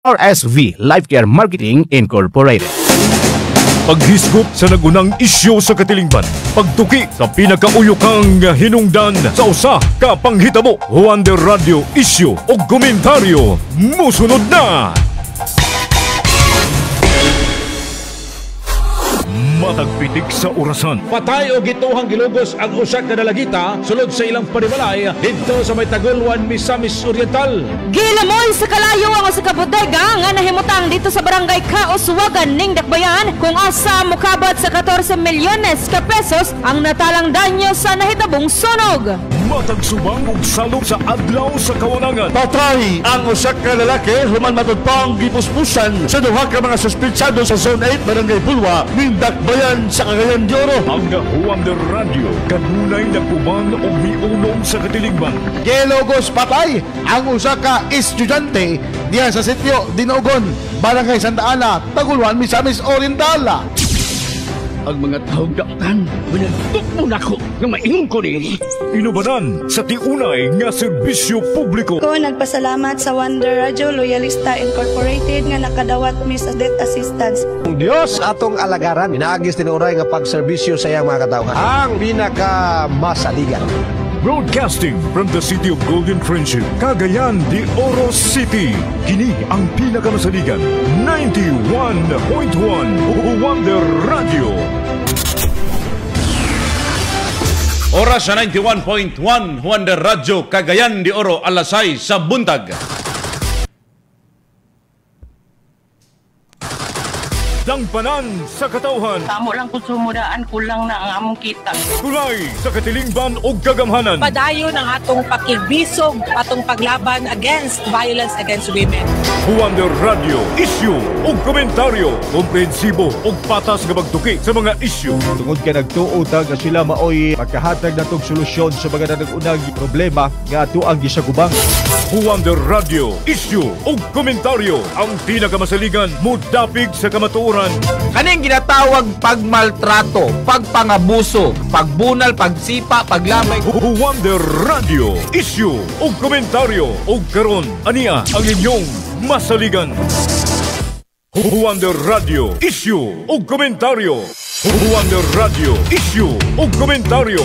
RSV Life Care Marketing Incorporated. Paghisgot sa nagunang isyu sa katilingban, pagtuki sa pinakauyokang hinungdan sa usa ka panghitabo, Wonder Radio isyu o komentaryo musunod na. Matagpitik sa orasan. Patay o gituhang gilugos ang usa ka dalagita sulod sa ilang panimalay dito sa may Tagulwan, Misamis Oriental. Gilamoy sa kalayo ang usa ka bodega nga nahimutang dito sa barangay Kauswagan ning Dakbayan kung asa mokabat sa 14 milyones ka pesos ang natalang danyo sa nahitabong sunog. Matagsubang og salog sa adlaw sa kawanangan. Patay ang usa ka lalaki human matudpang gipuspusan sa duha ka mga suspetsado sa Zone 8 Barangay Bulwa ning Dakbayan sa Cagayan de Oro. Ang Wonder Radio kanunay nagkuban og miunom sa katilingban. Gelogos patay ang usa ka estudyante diha sa sitio Dinogon, Barangay Santa Ana, Tagulwan, Misamis Oriental. Ang mga taong daotan, managtok mo na ako na maingon ko ni. Inubanan sa tiunay nga serbisyo publiko. Ko nagpasalamat sa Wonder Radio Loyalista Incorporated nga nakadawat mi sa death assistance. Ang Diyos atong alagaran, inaagis tinuray nga pagserbisyo sa iyang mga katawhan. Ang pinakamasaligan. Broadcasting from the city of Golden Friendship, Cagayan de Oro City. Kini ang pinakamasaligan, 91.1 Wonder Radio. Oras sa 91.1 Wonder Radio, Cagayan de Oro, alas 6 sa buntag. Dangpanan sa katawhan. Tamo lang kung sumudaan, kulang na ang among kita. Tulay sa katilingban o kagamhanan. Padayon ang atong pakigbisog, atong paglaban against violence against women. Wonder Radio, isyu o komentaryo. Komprehensibo o patas nga magtuki sa mga isyu. Tungod ka nagtuotag nga sila maoy magkahatag na tong solusyon sa mga nagunang problema nga ato ang gisagubang. Wonder Radio, isyu o komentaryo. Ang pinakamasaligan mudapig sa kamatuoran. Kaning ginatawag pagmaltrato, pagpangabuso, pagbunal, pagsipa, paglamay. Wonder Radio, isyu o komentaryo. O karon, ania ang inyong masaligan. Wonder Radio, isyu o komentaryo. Wonder Radio, isyu o komentaryo.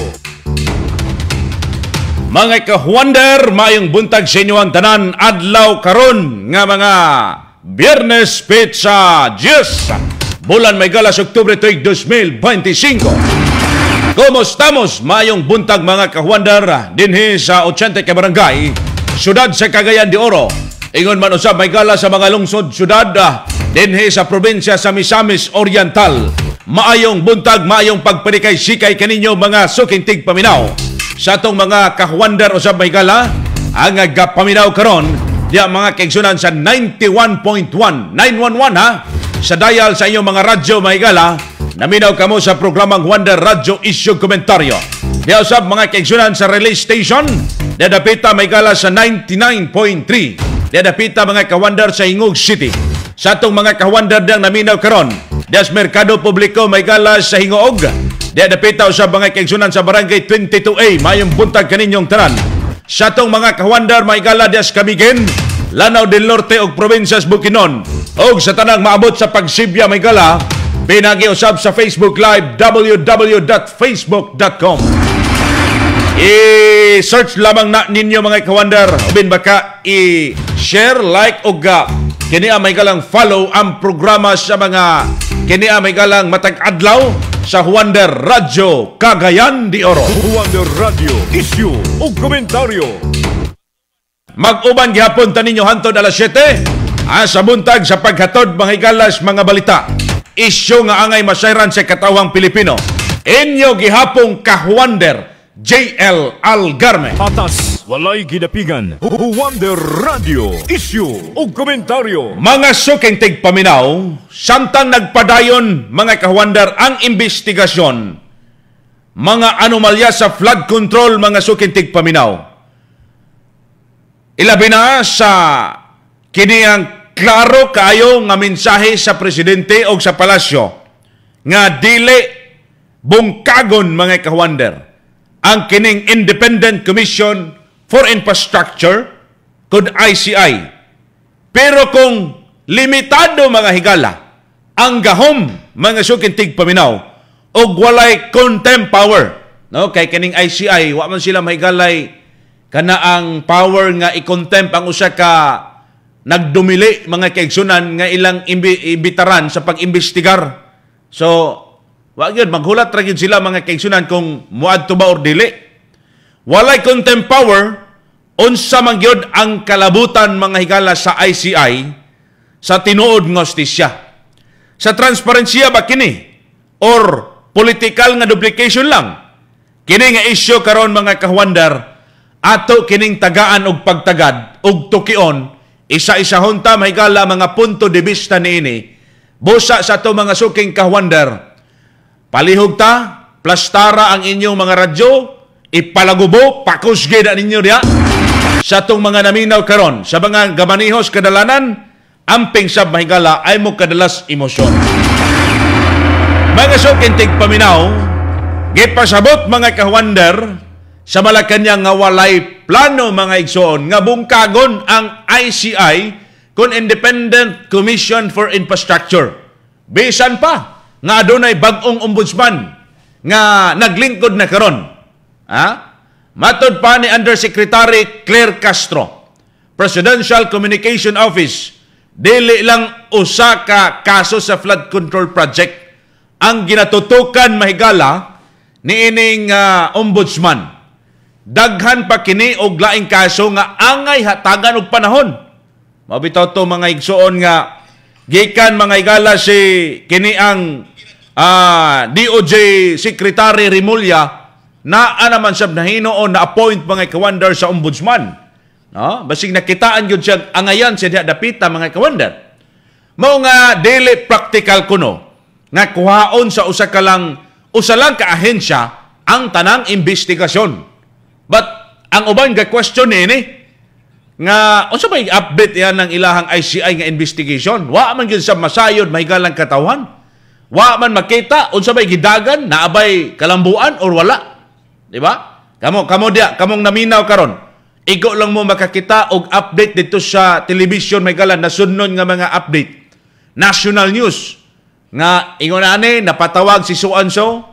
Mga ka-Wonder, mayong buntag sa inyo ang tanan, adlaw karon nga mga Biyernes Pizza Diyos. Bulan may galas Oktubre tuig 2025. Komostamos? Mayong buntag mga ka-Wonder dinhi sa 80 ka barangay, syudad sa Cagayan de Oro. Ingon man usab may galas sa mga lungsod syudad dinhi sa probinsya sa Misamis Oriental. Maayong buntag, maayong pagpanikay-sikay kaninyo mga sukintig paminaw. Sa atong mga ka-Wonder usab may gala ang gapaminaw karon diya mga kaigsunan sa 91.1 911 ha. Sa dial sa inyong mga radyo may gala, naminaw kamo sa programang Wonder Radio Issue Komentaryo. Diya usab mga kaigsunan sa relay station, diya dapita may gala sa 99.3. Diya dapita mga ka-Wonder sa Hingog City. Sa atong mga ka-Wonder diyang naminaw karon, diya sa Merkado Publiko may gala sa Hingoog. Diya dapita usab mga kaigsunan sa Barangay 22A, mayong buntag kaninyong tanan. Sa atong mga ka-Wonder may gala diya sa Camiguin, Lanao del Norte ug Provincias Bukidnon. Og sa tanang maabot sa pagsibya may gala, pinagiusab sa Facebook Live www.facebook.com. I-search lamang na ninyo mga ka-Wonder. Ubin baka i-share, like o kini may galang follow ang programa sa mga kini may galang matag adlaw sa Wonder Radio Cagayan de Oro. Wonder Radio, isyu o komentaryo. Mag-uban gihapon ta ninyo hantod alas 7 sa buntag sa paghatod mga igalas mga balita. Isyu nga angay masayran sa katawang Pilipino. Inyo gihapong ka-Wonder JL Algarme. Patas, walay gidapigan. Wonder Radio, isyu o komentaryo. Mga sukintig paminaw, samtang nagpadayon mga ka-Wonder ang investigasyon, mga anomalya sa flood control mga sukintig paminaw. Ilabi na sa kiniyang klaro kayo nga mensahe sa presidente o sa palasyo nga dili bungkagon mga ka-Wonder ang kining Independent Commission for Infrastructure, kod ICI. Pero kung limitado mga higala ang gahom mga sukintig paminaw o walay contempt power. No? Kay kaning ICI, wa man sila mahigalay kana ang power nga i-contempt ang usa ka nagdumili mga kaigsunan nga ilang imbitaran sa pag-imbestigar. So, wa gyud maghulat ra gyud sila mga kaigsunan kung muadto ba or dili. Walay contempt power, unsa man gyud ang kalabutan mga higala sa ICI sa tinuod nga hustisya. Sa transparensiya ba kini or political nga duplication lang? Kini nga isyu karon mga kahuandar, ato kining tagaan og pagtagad og tukion, isa-isahon ta mahigala mga punto de vista niini. Busa sa ato mga suking kahuandar, palihog ta, plastara ang inyong mga radyo, ipalagubo, pakusge na ninyo diya sa atong mga naminaw karon sa mga gamanihos kadalanan, amping sab mahigala ay mo kadalas emosyon. Mga suking tigpaminaw, gipasabot mga kahuandar sa Malacañang nga walay plano mga igsoon nga bungkagon ang ICI kun Independent Commission for Infrastructure. Bisan pa nga adunay bag-ong ombudsman nga naglingkod na karon. Matod pa ni Undersecretary Claire Castro, Presidential Communication Office, dili lang usa ka kaso sa flood control project ang ginatutukan mahigala niining ombudsman. Daghan pa kini og laing kaso nga angay hatagan og panahon. Mabitaw to mga igsoon nga gikan mga higala si kini ang DOJ Secretary Remulla na naman sab nahinoon na appoint mga kawander sa ombudsman. No? Basig nakitaan gyud siya angayan siya dapita mga kawander. Mao nga dili practical kuno nga kuhaon sa usa lang ka ahensya ang tanang investigasyon. But ang uban ga question ni nga unsa may update yan ng ilahang ICI nga investigation? Wa man gyud sa masayod mahigalang katawhan. Wa man makita unsa may gidagan, naabay kalambuan or wala. Di ba? Kamo dia, kamong naminaw karon. Igo lang mo makakita og update dito sa television mahigalan nasunod nga mga update. National news nga ingon ani napatawag si so-and-so,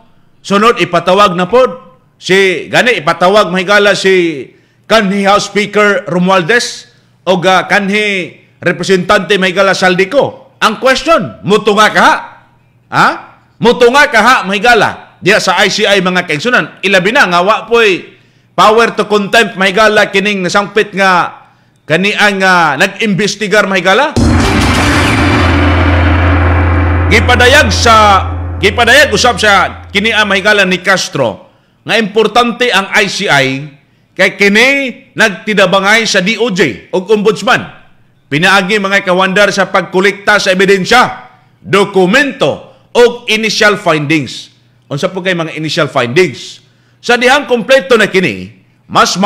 sunod ipatawag na pod si gani ipatawag mahigala si kanhi House Speaker Romualdez o kanhi representante mahigala Saldico. Ang question, mutunga ka ha? Mutunga ka ha mahigala diya sa ICI mga kaigsunan. Ilabi na nga wa po'y power to contempt mahigala kining nasangpit nga kaniang nag-imbestigar mahigala. Gipadayag usab sa kini mahigala ni Castro nga importante ang ICI kay kini nagtidabangay sa DOJ o ombudsman. Pinaagi mga kawandar sa pagkolekta sa ebidensya, dokumento o initial findings. Unsa po kay mga initial findings? Sa dihang kompleto na kini, mas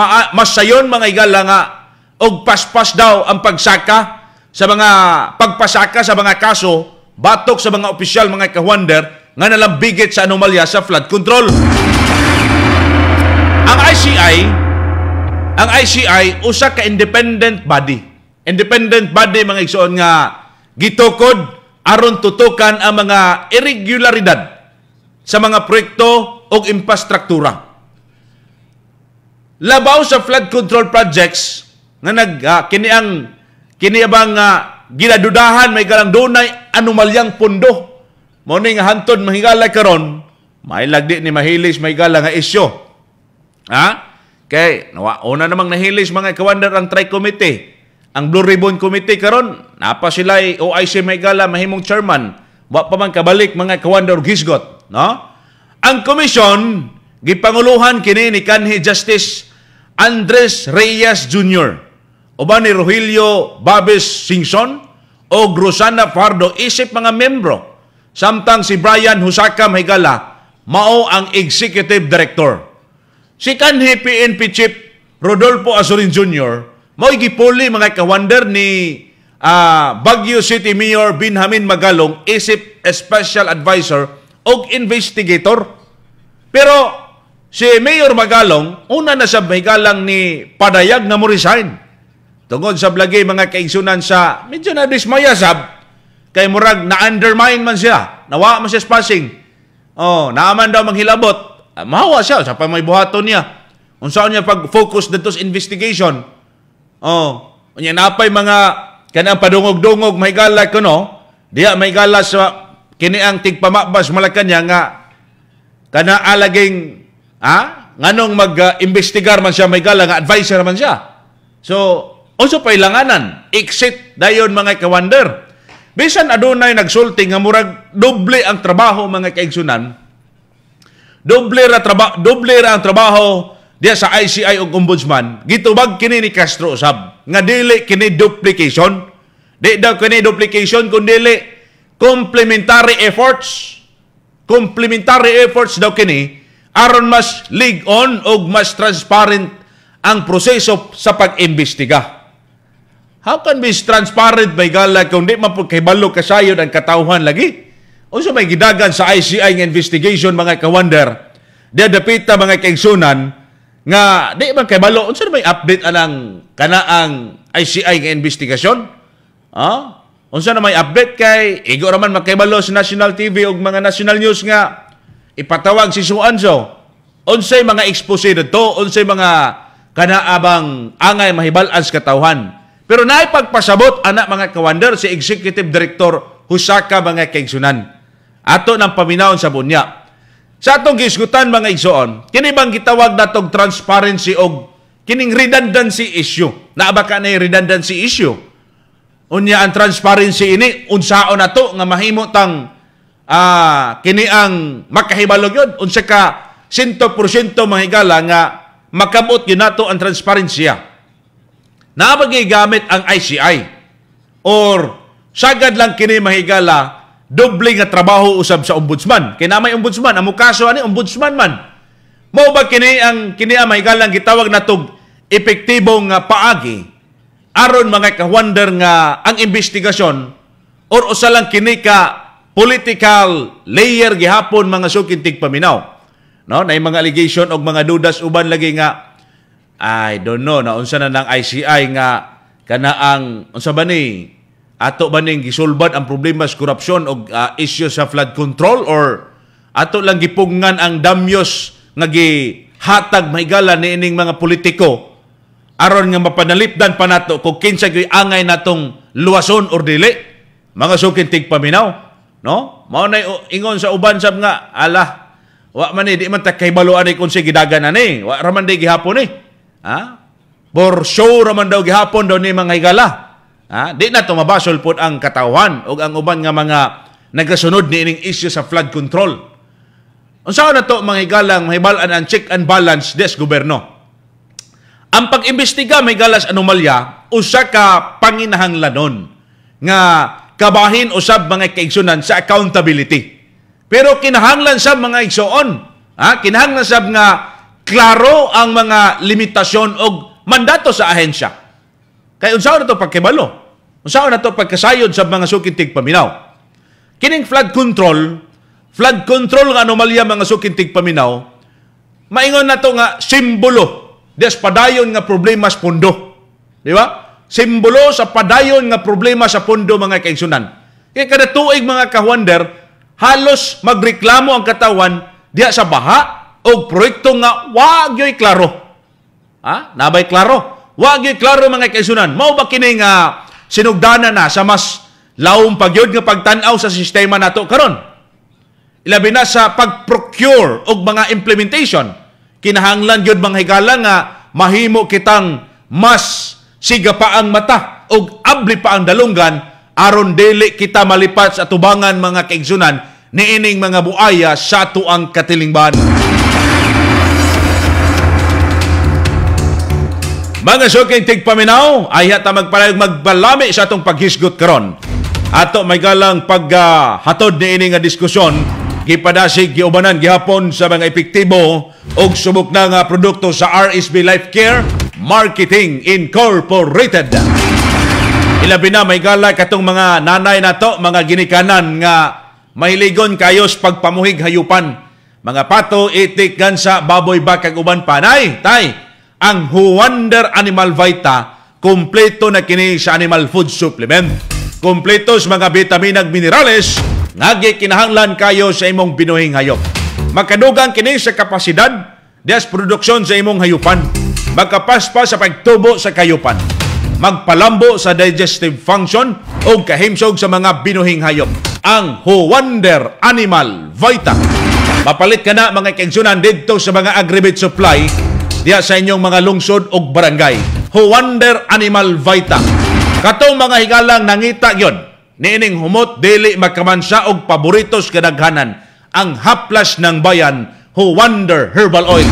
sayon mga higala nga og paspas daw ang pagsaka sa mga pagpasaka sa mga kaso batok sa mga opisyal mga kawander nga nalambigit sa anomalya sa flood control. Ang ICI usa ka independent body. Independent body mga igsoon nga gitukod aron tutukan ang mga irregularidad sa mga proyekto o infrastruktura. Labaw sa flood control projects nga kini bang ginadudahan may galang dunay anomalyang pundo. Mao ni nga hantod mahigala karon may lagdi ni mahilis may gala nga isyo. Kay una namang nahilis mga kawander ang Tri-Committee. Ang Blue Ribbon Committee karon napa sila OIC may gala mahimong chairman. Wa pa man kabalik mga kawander gisgot, no? Ang komisyon gipanguluhan kini ni kanhi Justice Andres Reyes Jr. uban ni Rogelio Babes Singson o Rosana Fardo isip mga membro. Samtang si Brian Husaka mahigala mao ang executive director. Si kanhi PNP Chief Rodolfo Azurin Jr. mao gipuli mga kawander ni Baguio City Mayor Benjamin Magalong isip special advisor o investigator. Pero si Mayor Magalong una na sa mahigalang ni padayag na mo resign. tungod sa blagi mga kaigsunan sa medyo na dismaya sab kay murag na-undermine man siya. Nawa man siya sa passing. Naaman daw manghilabot. Mahawa siya sa pamay buhaton niya. Unsaon niya pag-focus dito sa investigation. Unya napay mga kanang padungog-dungog mahigala kuno. Diya mahigala sa kini ang tigpamabas Malacañang nga kana alaging nganong mag-investigar man siya mahigala nga advisor man siya. So also pailanganan exit dayon mga kawander. Bisan adunay nagsulti nga murag doble ang trabaho mga kaigsunan. Doble ra ang trabaho diya sa ICI ug ombudsman. Gitubag kini ni Castro usab nga dili kini duplication. Di daw kini duplication kundi complementary efforts. Complementary efforts daw kini aron mas lig-on ug mas transparent ang proseso sa pag-imbestiga. How can be transparent may gala kung di man po kahibalo kasayod ang katawhan lagi? Unsa may gidagan sa ICI nga investigation mga kawander? Diya dapita mga kaigsunan nga di man kahibalo unsa may update anang kanaang ICI nga investigasyon? Unsa na may update kay igo raman makahibalo sa National TV ug mga national news nga ipatawag si Suanzo. Unsay mga expose dito, unsay mga kanaabang angay mahibal-an sa katawhan. Pero naipagpasabot anak mga kawander si Executive Director Husaka mga kaigsunan. Ato ng paminawon sa bunya. Sa atong gisgutan mga igsoon, kini bang gitawag natong transparency o kining redundancy issue? Naabaka na yung redundancy issue. Unya ang transparency ini, unsaon na to nga mahimo tang kini ang makahibalog yun. Unsa ka 100% mahigala nga makabot yun nato ang transparency. Naabagay gamit ang ICI or sagad lang kini mahigala doble nga trabaho usab sa ombudsman. Kay na may ombudsman, amo kaso ani ombudsman man. Mao ba kini ang mahigalang gitawag natog epektibong paagi aron mga kawander nga ang investigasyon or usa lang kini ka political layer gihapon mga sukintig paminaw. No, nay mga allegation og mga dudas uban lagi nga I don't know na unsa na ng ICI nga kana ang unsa ba ni ato ba ning gisulbad ang problema sa korupsyon o issue sa flood control or ato lang gipungan ang damyos nga gihatag mahigala niining mga politiko aron nga mapanalipdan pa nato kung kinsa gyud angay natong luwason or dili mga sukintig paminaw, no? Mao nay ingon sa uban sab nga ala wa man di man ta kahibaluan ni kun si gidagan ani wa ra man di gihapon ni for show ra man daw gihapon daw ni mga higala. Di na ito mabasol po ang katawhan o ang uban nga mga nagasunod ni ining issue sa flood control. Unsaon na ito mga higalang mahibalan ang check and balance des gobyerno. Ang pag-imbestiga may galas anomalya usa ka panginahanglanon nga kabahin usab mga kaigsunan sa accountability. Pero kinahanglan sab mga igsoon, kinahanglan sab nga klaro ang mga limitasyon o mandato sa ahensya. Kaya unsaon na ito pagkibalo? Unsaon na ito pagkasayod sa mga sukintig paminaw? Kining flood control nga anomalya mga sukintig paminaw, maingon na ito nga simbolo des padayon nga problema sa pondo. Di ba? Simbolo sa padayon nga problema sa pondo mga kaigsunan. Kaya kada tuig mga kawander, halos magreklamo ang katawan diya sa baha o proyekto nga wag yo'y klaro. Nabay klaro. Wag yung klaro mga kaisunan. Mao ba kini nga sinugdanan na sa mas lawom pagyod nga pagtan-aw sa sistema nato karon? Ilabi na sa pag-procure og mga implementation. Kinahanglan gyud mga higala nga mahimo kitang mas siga pa ang mata og abli pa ang dalunggan aron dili kita malipat sa tubangan mga kaigsunan niining mga buaya sa tuang katilingban. Mga sukintig paminaw, ay hata magpalayog magbalami sa atong paghisgot karon. Ato may galang paghatod ni ini nga diskusyon, gipadasig giubanan gihapon sa mga epektibo og subok na nga produkto sa RSB Life Care Marketing Incorporated. Ilabi na may gala katong mga nanay nato, mga ginikanan nga mahiligon kayos pagpamuhig hayupan. Mga pato, itik, gansa, baboy, bakag, uban, panay, tay. Ang Wonder Animal Vita Kompleto na kini sa animal food supplement. Kompleto sa mga vitamina ug minerales nga gikinahanglan kayo sa imong binuhing hayop. Makadugang kini sa kapasidad dias produksyon sa imong hayupan. Magkapaspas sa pagtubo sa kayupan. Magpalambo sa digestive function o kahimsog sa mga binuhing hayop. Ang Wonder Animal Vita. Mapalit ka na mga kaigsunan dito sa mga Agribit Supply diya sa inyong mga lungsod o barangay. Wonder Animal Vita. Katong mga higalang nangita yon, niining humot dili makamansa og paboritos kadaghanan ang haplas ng bayan, Wonder Herbal Oil.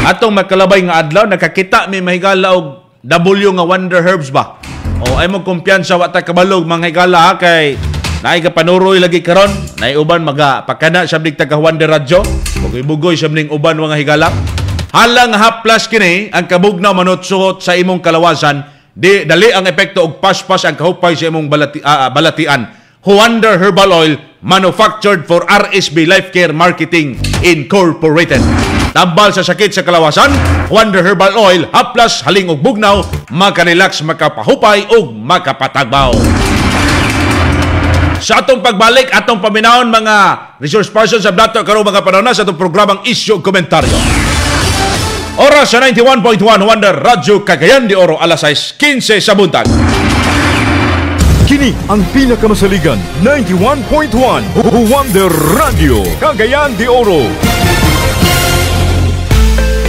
Atong makalabay nga adlaw nakakita may mahigala og W nga Wonder Herbs ba? O ay mo kumpiyansa wa ta kabalog mga higala kay naay ka panuroy lagi karon, naay uban magapakana sa big taga Wonder Radyo, bugoy-bugoy sa ning uban mga higala. Halang haplas kini ang kabugnaw manutsuhot sa imong kalawasan, di dali ang epekto og paspas ang kahupay sa imong balatian. Wonder Herbal Oil manufactured for RSB Life Care Marketing Incorporated. Tambal sa sakit sa kalawasan, Wonder Herbal Oil haplas haling og bugnaw, makanilaks, makapahupay ug makapatagbaw. Sa atong pagbalik, atong paminahon mga resource persons sa dato karong mga panahon sa atong programang Isyu Komentaryo. Oras sa 91.1 Wonder Radyo Cagayan de Oro, alas 6:15 sa buntag. Kini ang pinakamasaligan 91.1 Wonder Radio Cagayan de Oro.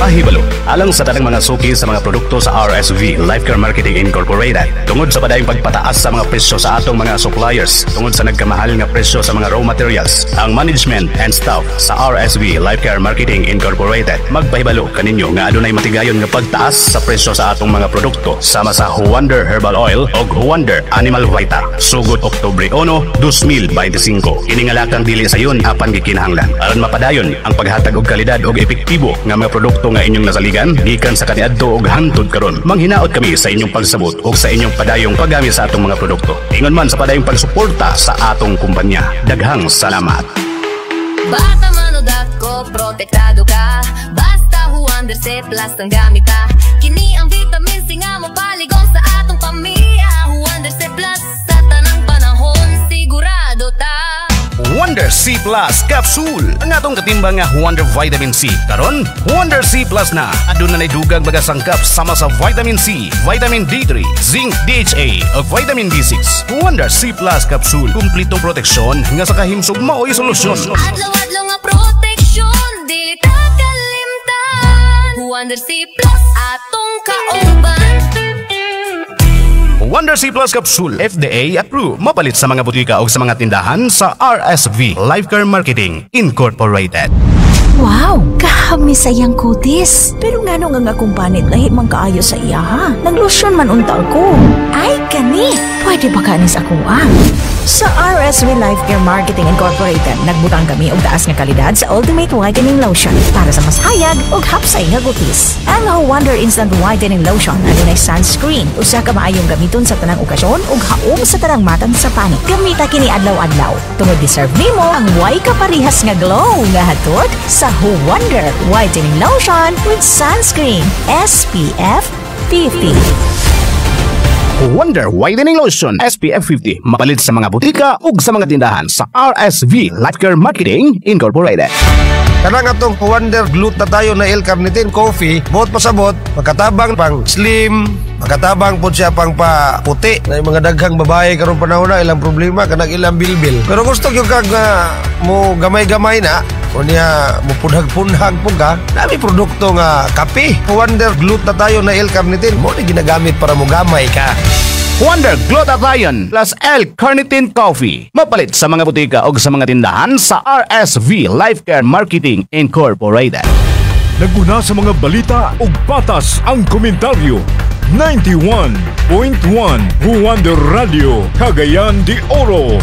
Pahibalo, alang sa tanang mga suki sa mga produkto sa RSV Life Care Marketing Incorporated. Tungod sa padayong pagpataas sa mga presyo sa atong mga suppliers, tungod sa nagkamahal nga presyo sa mga raw materials, ang management and staff sa RSV Life Care Marketing Incorporated magpahibalo kaninyo nga adunay matigayon nga pagtaas sa presyo sa atong mga produkto sama sa Wonder Herbal Oil o Wonder Animal Vita. Sugod Oktubre 1, 2025. Iningalakang dili sa yun apan gikinahanglan aron mapadayon ang paghatag og kalidad og epektibo nga mga produkto nga inyong nasaligan gikan sa kaniadto og hantod karon. Manghinaot kami sa inyong pagsabot ug sa inyong padayong paggamit sa atong mga produkto. Ingon man sa padayong pagsuporta sa atong kumpanya. Daghang salamat. Bata man o dako, protektado ka. Basta Wonder C Plus ang gamit ka. Kini ang vitamin C nga mapaligon sa atong pamilya. Wonder C Plus sa tanang panahon sigurado ta. Wonder C Plus Capsule. Ang atong katimbang nga Wonder Vitamin C. Karon, Wonder C Plus na. Aduna na dugang mga sangkap sama sa Vitamin C, Vitamin D3, Zinc, DHA, o Vitamin B6. Wonder C Plus Capsule. Kumplitong proteksyon nga sa kahimsog mao'y solusyon. Adlaw-adlaw nga proteksyon, dili ta kalimtan. Wonder C Plus atong kauban. Wonder C Plus Capsule, FDA approved. Mapalit sa mga butika o sa mga tindahan sa RSV Life Care Marketing Incorporated. Wow! Kahami sa iyang kutis. Pero nga nung nga kumpanit lahi mang kaayo sa iya ha. Naglotion man unta ko. Ay, kani! Pwede ba kanis ako Sa RSV Life Care Marketing Incorporated, nagbutang kami og taas nga kalidad sa Ultimate Whitening Lotion para sa mas hayag ug hapsay nga kutis. Ang Wonder Instant Whitening Lotion adunay sunscreen. Usa ka maayong gamiton sa tanang okasyon ug haom sa tanang matang sa panit. Gamita kini adlaw-adlaw. Tungod deserve nimo ang way kaparihas nga glow nga hatod sa Wonder Whitening Lotion with sunscreen SPF 50. Wonder Whitening Lotion SPF 50 mapalit sa mga butika ug sa mga tindahan sa RSV Life Care Marketing Incorporated. Kanang atong Wonder Glutathione na L-carnitine coffee, bot pasabot, makatabang pang slim, makatabang po siya pang paputi. Na yung mga daghang babae karong panahon na ilang problema kanang ilang bilbil. Pero gusto yung kag mo gamay-gamay na, o niya mo punhag-punhag po ka, nami produkto nga kape. Wonder Glutathione na L-carnitine, mo na ginagamit para mo gamay ka. Wonder Glutathione plus L-carnitine coffee. Mapalit sa mga butika o sa mga tindahan sa RSV Life Care Marketing Incorporated. Naguna sa mga balita ug patas ang komentaryo. 91.1 Wonder Radio Cagayan de Oro.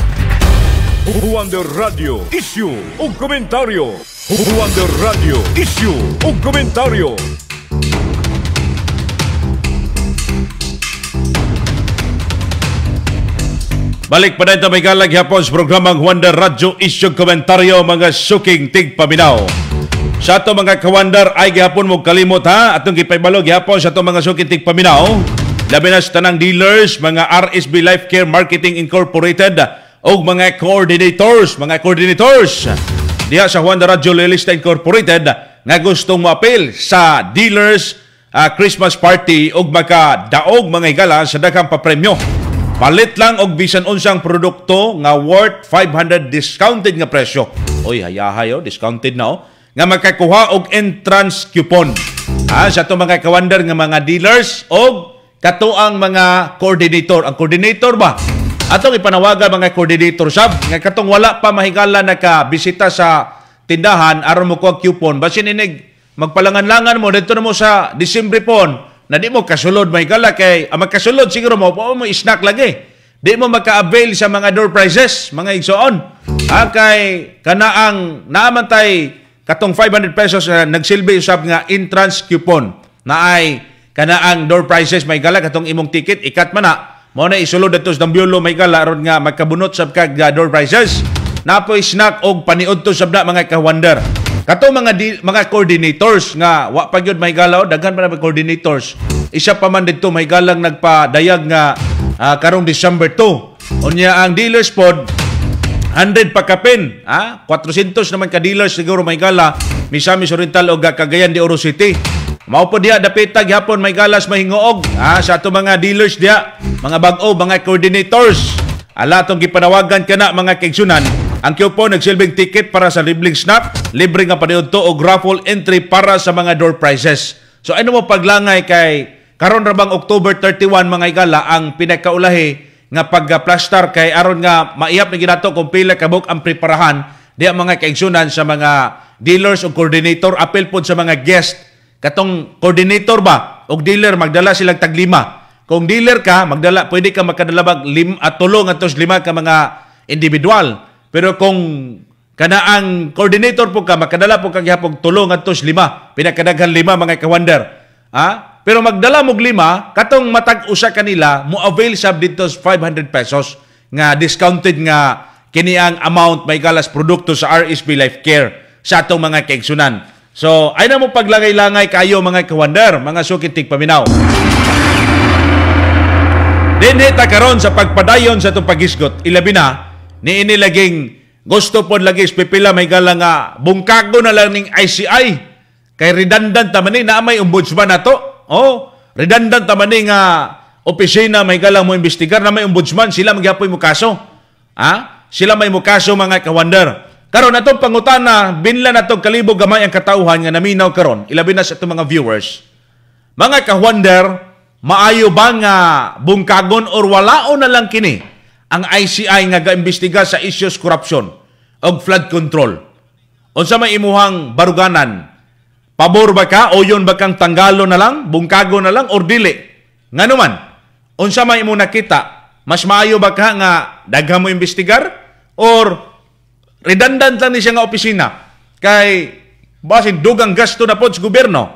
Wonder Radio Issue ug komentaryo. Wonder Radio Issue ug komentaryo. Balik pa na ito may kalag hapon sa programang Wonder Radio Issue Komentaryo, mga suking tigpaminaw. Sa ito mga ka-Wonder ay gihapon mo kalimot ha, atong gipaybalo gihapon sa ito mga suking tigpaminaw. labi na sa tanang dealers, mga RSB Life Care Marketing Incorporated o mga coordinators diha sa Juan de Radyo Loyalista Incorporated nga gustong mo-appeal sa dealers Christmas party o makadaog mga higala sa daghang papremyo. Palit lang og bisan unsang produkto nga worth 500 discounted nga presyo. Oy, hayahay discounted na nga makakuha og entrance coupon. Sa to mga kawander nga mga dealers o katuang mga coordinator. Ang coordinator ba? Atong ipanawagan mga coordinator sab nga katong wala pa mahigala nakabisita sa tindahan aron mo kuha coupon. Basin inig magpalangan-langan mo dito na mo sa Disyembre pon na di mo kasulod mahigala kay magkasulod siguro mo snack lagi. Di mo maka-avail sa mga door prizes, mga igsoon. Kay kanaang naamantay katong 500 pesos nagsilbi usab nga entrance coupon na ay kanaang door prizes may gala katong imong ticket ikat man na mo na isulod dito sa Dambiolo may gala aron nga magkabunot sab kag door prizes napoy snack og paniudto sab na mga kawander katong mga coordinators nga wa pa gyud may gala daghan pa na mga coordinators isa pa man dito may galang nagpadayag nga karong December 2 unya ang dealers pod 100 pa kapin, 400 naman ka-dealers siguro may gala, Misamis Oriental o Cagayan de Oro City. Mao po diha dapitag hapon may galas mahingoog sa ato mga dealers diha, mga bag-o, mga coordinators. Ala tong gipanawagan kana mga kaigsunan, ang coupon nagsilbing ticket para sa libreng snack, libre nga paniudto og raffle entry para sa mga door prizes. So ano mo paglangay kay karon ra bang October 31 mga igala ang pinakaulahi nga pagplastar kay aron nga maiyap ni ginato kung pila kabuk ang preparahan diya mga kaigsunan sa mga dealers o coordinator apel pod sa mga guest katong coordinator ba og dealer magdala silang tag 5 kung dealer ka magdala pwede ka makadala at 3 ngadto 5 ka mga individual pero kung kanaang coordinator po ka makadala po kag gihapon 3 ngadto 5 pinakadaghan 5 mga kawander pero magdala mo 5, katong matag-usa kanila, mo-avail sab dito 500 pesos nga discounted nga kiniang amount may galas produkto sa RSB Life Care sa atong mga kaigsunan. So, ay na mo paglangay-langay kayo mga kawander, mga sukitig paminaw. Dinhita karon sa pagpadayon sa itong pagisgot, ilabi na, ni inilaging gusto po lagi pipila may gala nga bungkago na lang ning ICI. Kay redundant naman na may ombudsman na to. Redundant naman nga opisina may galang mo imbestigar na may ombudsman, sila magyapoy mo kaso. Sila may mo kaso mga kawander. Karon atong pangutana, binla na itong kalibog gamay ang katauhan nga naminaw karon. Ilabi na sa itong mga viewers. Mga kawander, maayo ba nga bungkagon or walao na lang kini ang ICI nga gaimbestiga sa issues corruption o flood control? Unsa may imuhang baruganan? Pabor ba ka o yun ba kang tanggalo na lang, bungkago na lang, or dili? Nga naman, unsa may imo nakita, mas maayo ba ka nga daghang mo imbestigar? Or redundant lang ni siya nga opisina? Kay basin dugang gasto na po sa gobyerno.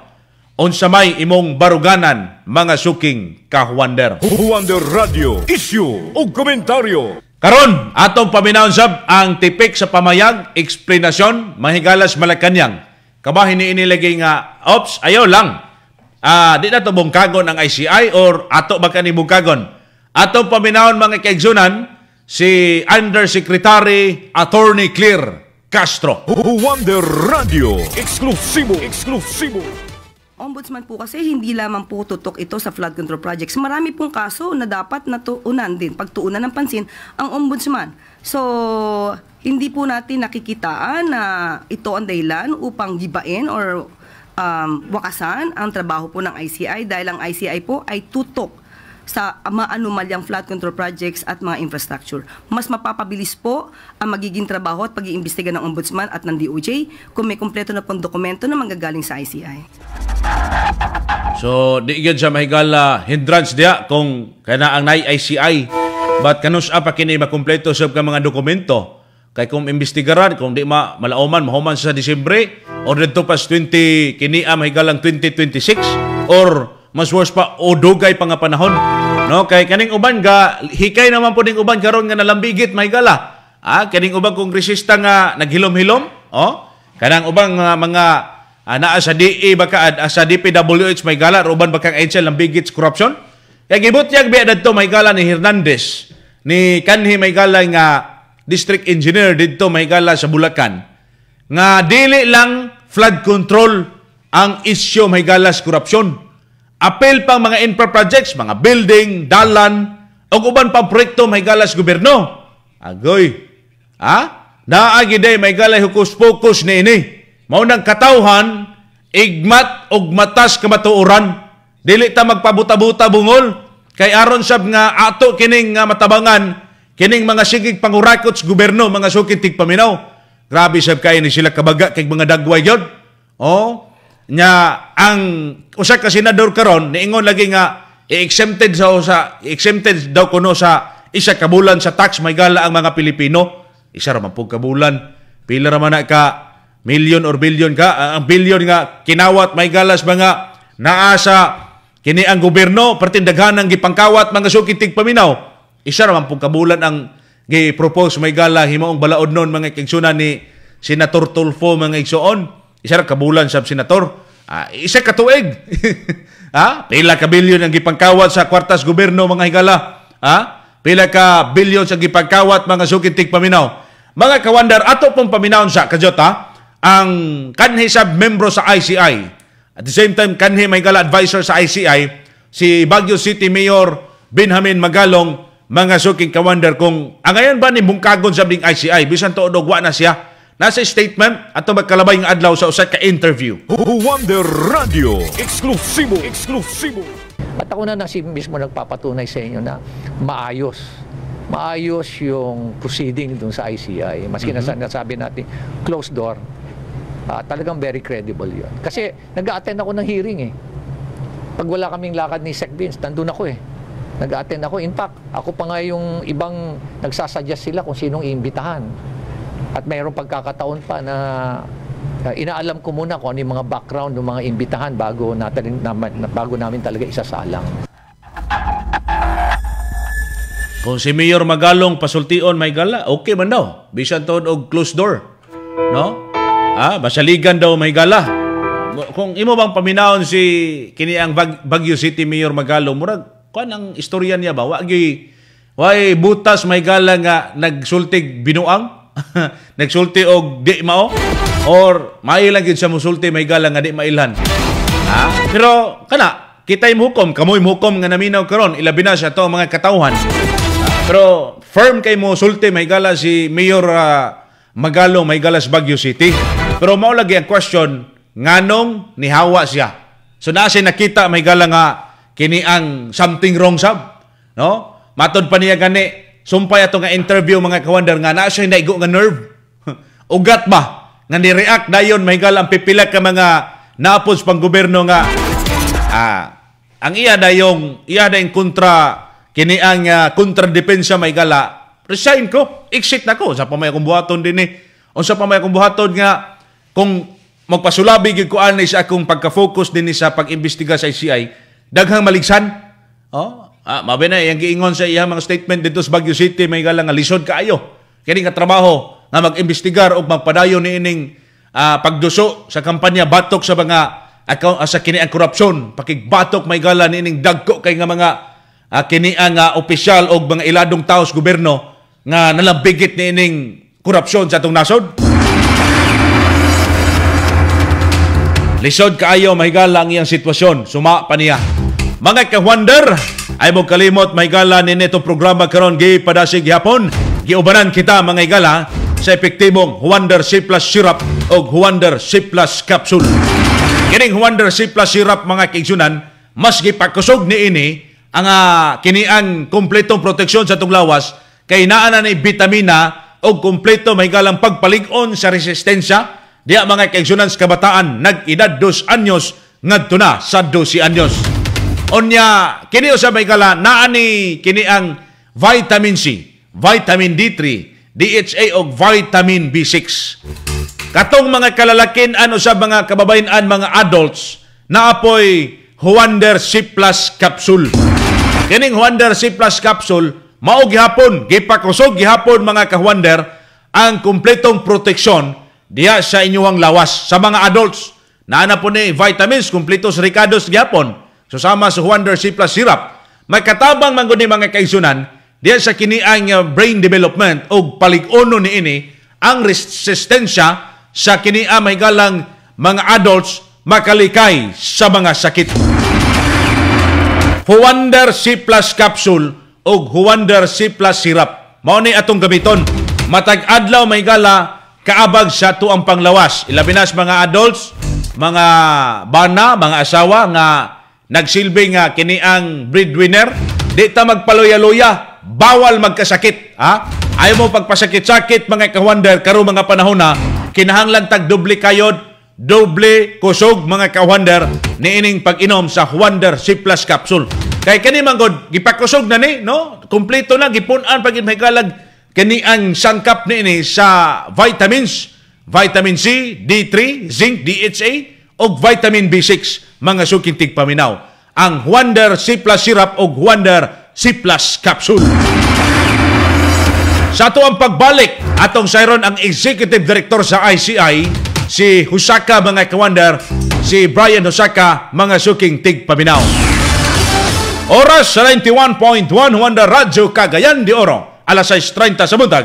Unsa may imong baruganan, mga suking kahuwander. Huwander Radio, issue o komentaryo. Karon, atong paminawon sab ang tipik sa pamayag, eksplanasyon, mahigalas Malacañang. Kabahin ni inilagay nga, ops, ayaw lang. Di na ito bungkagon ang ICI or ato ba ka ni bungkagon? Ato paminahon mga kaigsunan, si Undersecretary Attorney Claire Castro. Wonder Radio, eksklusibo. Ombudsman po kasi hindi lamang po tutok ito sa flood control projects. Marami pong kaso na dapat natuunan din, pagtuunan ng pansin ang ombudsman. So, hindi po natin nakikitaan na ito ang dahilan upang gibain or wakasan ang trabaho po ng ICI dahil ang ICI po ay tutok sa maanumalyang flood control projects at mga infrastructure. Mas mapapabilis po ang magiging trabaho at pag-iimbestiga ng Ombudsman at ng DOJ kung may kumpleto na pong dokumento na manggagaling sa ICI. So, di yun sa mahigala hindrance diya kung kana ang ICI. But kanus pa kini makumpleto sa mga dokumento. Kay kung imbestigaran, kung di malauman, mahuman sa Disyembre, or dito pas 20, kini mahigalang 2026, or mas worse pa, o dugay pa nga panahon. No? Kay kaning uban ga, hikay naman po ding uban karon nga nalambigit, mahigala. Kaning uban kongresista nga naghilom-hilom, kanang ubang mga naa sa DE baka sa DPWH mahigala, uban baka angel lambigit corruption. Kaya gibutyag biya dito may gala ni Hernandez, ni kanhi may gala nga district engineer dito may gala sa Bulacan, nga dili lang flood control ang isyu may gala sa korupsyon. Apel pang mga infra projects, mga building, dalan, o uban pang proyekto may gala sa gobyerno. Agoy, naagi day may gala hukus-pokus ni ini. Maunang katawhan, igmat og matas kamatuoran. Dili ta magpabuta-buta bungol. Kay aron sab nga ato kining nga matabangan, kining mga sigig pangurakot sa gobyerno, mga sukitig paminaw. Grabe sab kay ni sila kabaga kay mga dagway yun. Nya ang usa ka senador karon niingon lagi nga exempted daw kuno sa isa ka bulan sa tax may gala ang mga Pilipino. Isa ra man pug ka bulan. Pila ra man ka million or billion ka, ang billion nga kinawat may galas mga naa sa kini ang gobyerno pertindaghan ang gipangkawat mga sukitig paminaw. Isa ra man pug kabulan ang gi-propose may gala himaong balaod non mga igsunan ni Senator Tulfo mga igsuon. Isa ra kabulan sab senator. Isa ka tuig. Pila ka bilyon ang gipangkawat sa kwartas gobyerno mga higala. Pila ka bilyon sa gipangkawat mga sukitig paminaw. Mga kawandar, ato pong paminawon sa kajota ang kanhi sab membro sa ICI. At the same time, kanhi may gala advisor sa ICI, si Baguio City Mayor Benjamin Magalong, mga suking kawander, kung angayon ba ni bungkagon sa ICI, bisan to odogwa na siya. Nasa statement ato magkalabay ng adlaw sa usa ka interview. Wonder Radio, eksklusibo. At ako na mismo nagpapatunay sa inyo na maayos yung proceeding dun sa ICI. Maski nasabi natin, closed door, talagang very credible yun. Kasi nag-a-attend ako ng hearing eh. Pag wala kaming lakad ni Sec Vince, nandun ako eh. Nag-a-attend ako. In fact, ako pa nga yung ibang nagsasuggest sila kung sinong iimbitahan. At mayroong pagkakataon pa na inaalam ko muna kung ano yung mga background ng mga imbitahan bago namin talaga isasalang. Kung si Mayor Magalong pasultion may gala, okay man daw. Bisan to og closed door. No? Basaligan daw may gala. Kung imo bang paminawon si kini ang Baguio City Mayor Magalong, murag kuan ang istorya niya ba? Way butas may gala nga nagsultig binuang? Nagsulti og di mao? Or mailan gid sa musulti may gala nga di mailhan? Pero kana, kita im hukom, kamoy hukom nga naminaw karon, ilabi na sa to mga katawhan. Pero firm kay mo sulti may gala si Mayor Magalong may gala sa Baguio City. Pero mao lagi ang question, nganong nihawa siya? So naa siya nakita may gala nga kini ang something wrong sab, no? Matod pa niya gani, sumpay ato nga interview mga kawandar nga naa siya naigo nga nerve. Ugat ba nga ni-react dayon may gala ang pipila ka mga napos pang gobyerno nga ang iya dayong kontra kini ang kontradepensa may gala, resign ko, exit na ko. Sa pamay akong buhaton din unsa pa may akong buhaton nga kung magpasulabi gid ko ani sa akong pagka-focus din sa pag-imbestiga sa ICI, daghang maligsan. Mabi na yung giingon sa iya mga statement dito sa Baguio City may gala nga lisod kaayo. Kini nga trabaho nga mag-imbestigar o magpadayon niining pagduso sa kampanya batok sa mga sa kini ang korupsyon, pakigbatok may gala niining dagko kay nga mga kini ang opisyal o mga iladong tao sa gobyerno nga nalambigit niining korupsyon sa atong nasod. Lisod kaayo mahigala ang iyang sitwasyon, suma pa niya. Mga ka-wonder, ay mo kalimot may gala ni netong programa karon gipadasig gihapon. Giubanan kita mga igala sa epektibong Wonder C Plus Syrup o Wonder C Plus Capsule. Kining Wonder C Plus Syrup mga kaigsunan, mas gipakusog ni ini ang kini ang kompletong proteksyon sa itong lawas kay naa na ni vitamina o kompleto may galang pagpalig-on sa resistensya diya mga kaigsunan sa kabataan nag-edad 2 anyos ngadto na sa 12 anyos. Onya kini usa may gala naa ni kini ang vitamin C, vitamin D3, DHA o vitamin B6. Katong mga kalalakin ano sa mga kababayan mga adults na apoy Wonder C Plus Capsule. Kining Wonder C Plus Capsule mao gihapon gipakusog gihapon mga ka-wonder ang kumpletong proteksyon diya sa inyong lawas sa mga adults. Naa na po ni vitamins kumpleto sa ricados gihapon. Susama sa Wonder C Plus Syrup Magkatabang man gud ni mga kaigsunan diya sa kiniang brain development o palig-uno niini ang resistensya sa kiniang mahigalang mga adults makalikay sa mga sakit. Huwander C Plus capsule o Huwander C Plus syrup. Mao ni atong gamiton. Matag adlaw mahigala kaabag sa tuang panglawas. Ilabi na sa mga adults, mga bana, mga asawa nga nagsilbing kiniang breadwinner. Di ta magpaluya-luya, bawal magkasakit. Ayaw mo pagpasakit-sakit mga kawander karon mga panahon na kinahanglan tag doble kayod, doble kusog mga kawander niining pag-inom sa Huwander C Plus capsule. Kay kani manggod gipakusog na ni, no? Kompleto na gipun-an pagin mahikalag kani ang sangkap niini sa vitamins, vitamin C, D3, zinc, DHA o vitamin B6 mga suking tigpaminaw. Ang Huwander C Plus syrup o Huwander C Plus capsule. Sa ato ang pagbalik, atong sayron ang Executive Director sa ICI, si Husaka mga kawander, si Brian Husaka mga suking tigpaminaw. Oras sa 91.1 Huwander Radyo Cagayan de Oro. Alas 6:30 sa buntag.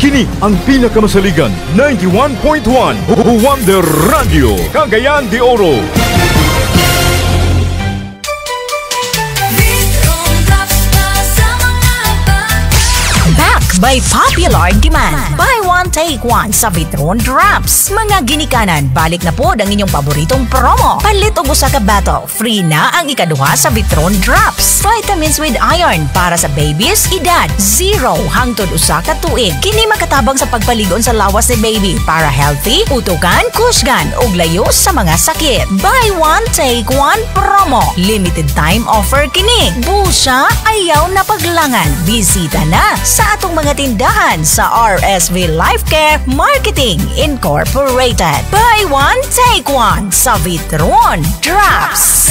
Kini ang pinakamasaligan 91.1 Huwander Radio Cagayan de Oro. By popular demand, buy one take one sa Vitron Drops. Mga ginikanan, balik na po ang inyong paboritong promo. Palit og usa ka bottle, free na ang ikaduha sa Vitron Drops. Vitamins with iron para sa babies, edad 0 hangtod usa ka tuig. Kini makatabang sa pagpaligon sa lawas ni baby para healthy, utukan, kusgan ug layo sa mga sakit. Buy one take one promo. Limited time offer kini. Busa ayaw na paglangan. Bisita na sa atong mga tindahan sa RSV Life Care Marketing Incorporated. Buy one, take one sa Vitron Drops.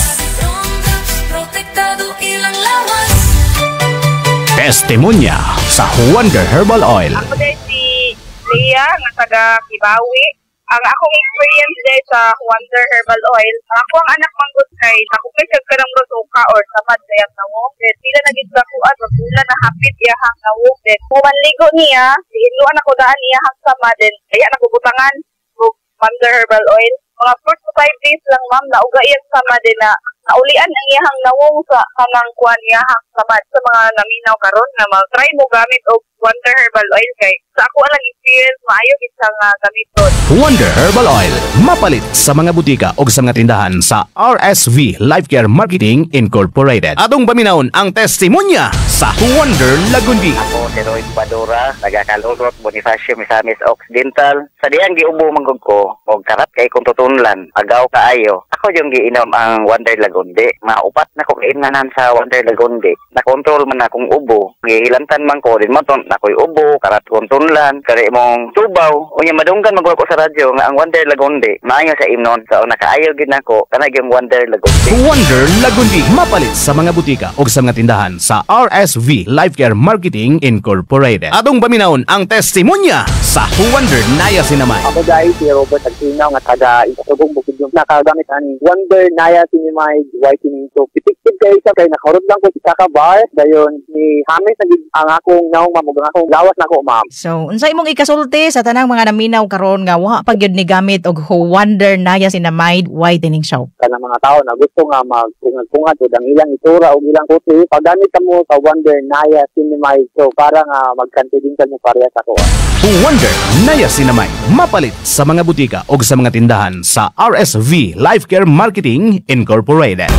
Testimonya sa Huwander Herbal Oil. Ako din si Leah, nga taga Kibawi. Ang akong experience din sa Huwander Herbal Oil, ako ang anak manggod kay nakupay siya ka ng rosuka or samad kaya nawog. Then sila nagigdakuan, wala na hapit iyahang nawog. Then pumanligo niya, inuan ako daan iyahang samad. Then kaya nagubutangan ng Huwander Herbal Oil. Mga 4 to 5 days lang ma'am, nauga iyang samad din na naulian ang iyahang nawong sa kanang kuan iyahang samad sa mga naminaw karon nga mag-try mo gamit og Huwander Herbal Oil kay sa ako lang experience maayo isang gamiton. Huwander Herbal Oil, mapalit sa mga butika o sa mga tindahan sa RSV Life Care Marketing Incorporated. Atong paminawon ang testimonya sa Huwander Lagundi. Ako si Roy Badura, taga-Kalurot, Bonifacio, Misamis Occidental. Sa diyang giubo manggod ko, og karat kay kung tutunlan, agaw kaayo. Ako yung giinom ang Huwander Lagundi. Maupat na ko kainanan sa Huwander Lagundi. Nakontrol man akong ubo. Gihilantan man ko din maton nakoy ubo, karat kong tunlan, kari mong tubaw. Unya madunggan magwa ko sa radyo nga ang Huwander Lagundi. Maayo sa imnon. So nakaayo gid nako kanag yung Huwander Lagundi. Huwander Lagundi, mapalit sa mga butika o sa mga tindahan sa RSV Life Care Marketing Incorporated. Atong paminawon ang testimonya sa Huwander Naya Sinamay. Ako guys, si Robert Agsinaw nga taga Itagong Bukid yung nakagamit ani Huwander Naya Sinamay whitening soap. Pitik-pitik kayo siya kay nakarod lang ko si Kakabar. Dayon ni Hamis ang akong naong mamugang akong lawas na ko ma'am. So, unsay imong ikasulti sa tanang mga naminaw karon nga wa pa gyud ni gamit og Huwander Naya Sinamay whitening soap? Kanang mga tao na gusto nga magpungat og ang ilang itura o ilang puti, paggamit mo sa Huwander Naya Sinamay soap para nga magkanto din sa mo pareha sa ko. Huwander Naya Sinamay, mapalit sa mga butika o sa mga tindahan sa RSV Life Care Marketing Incorporated.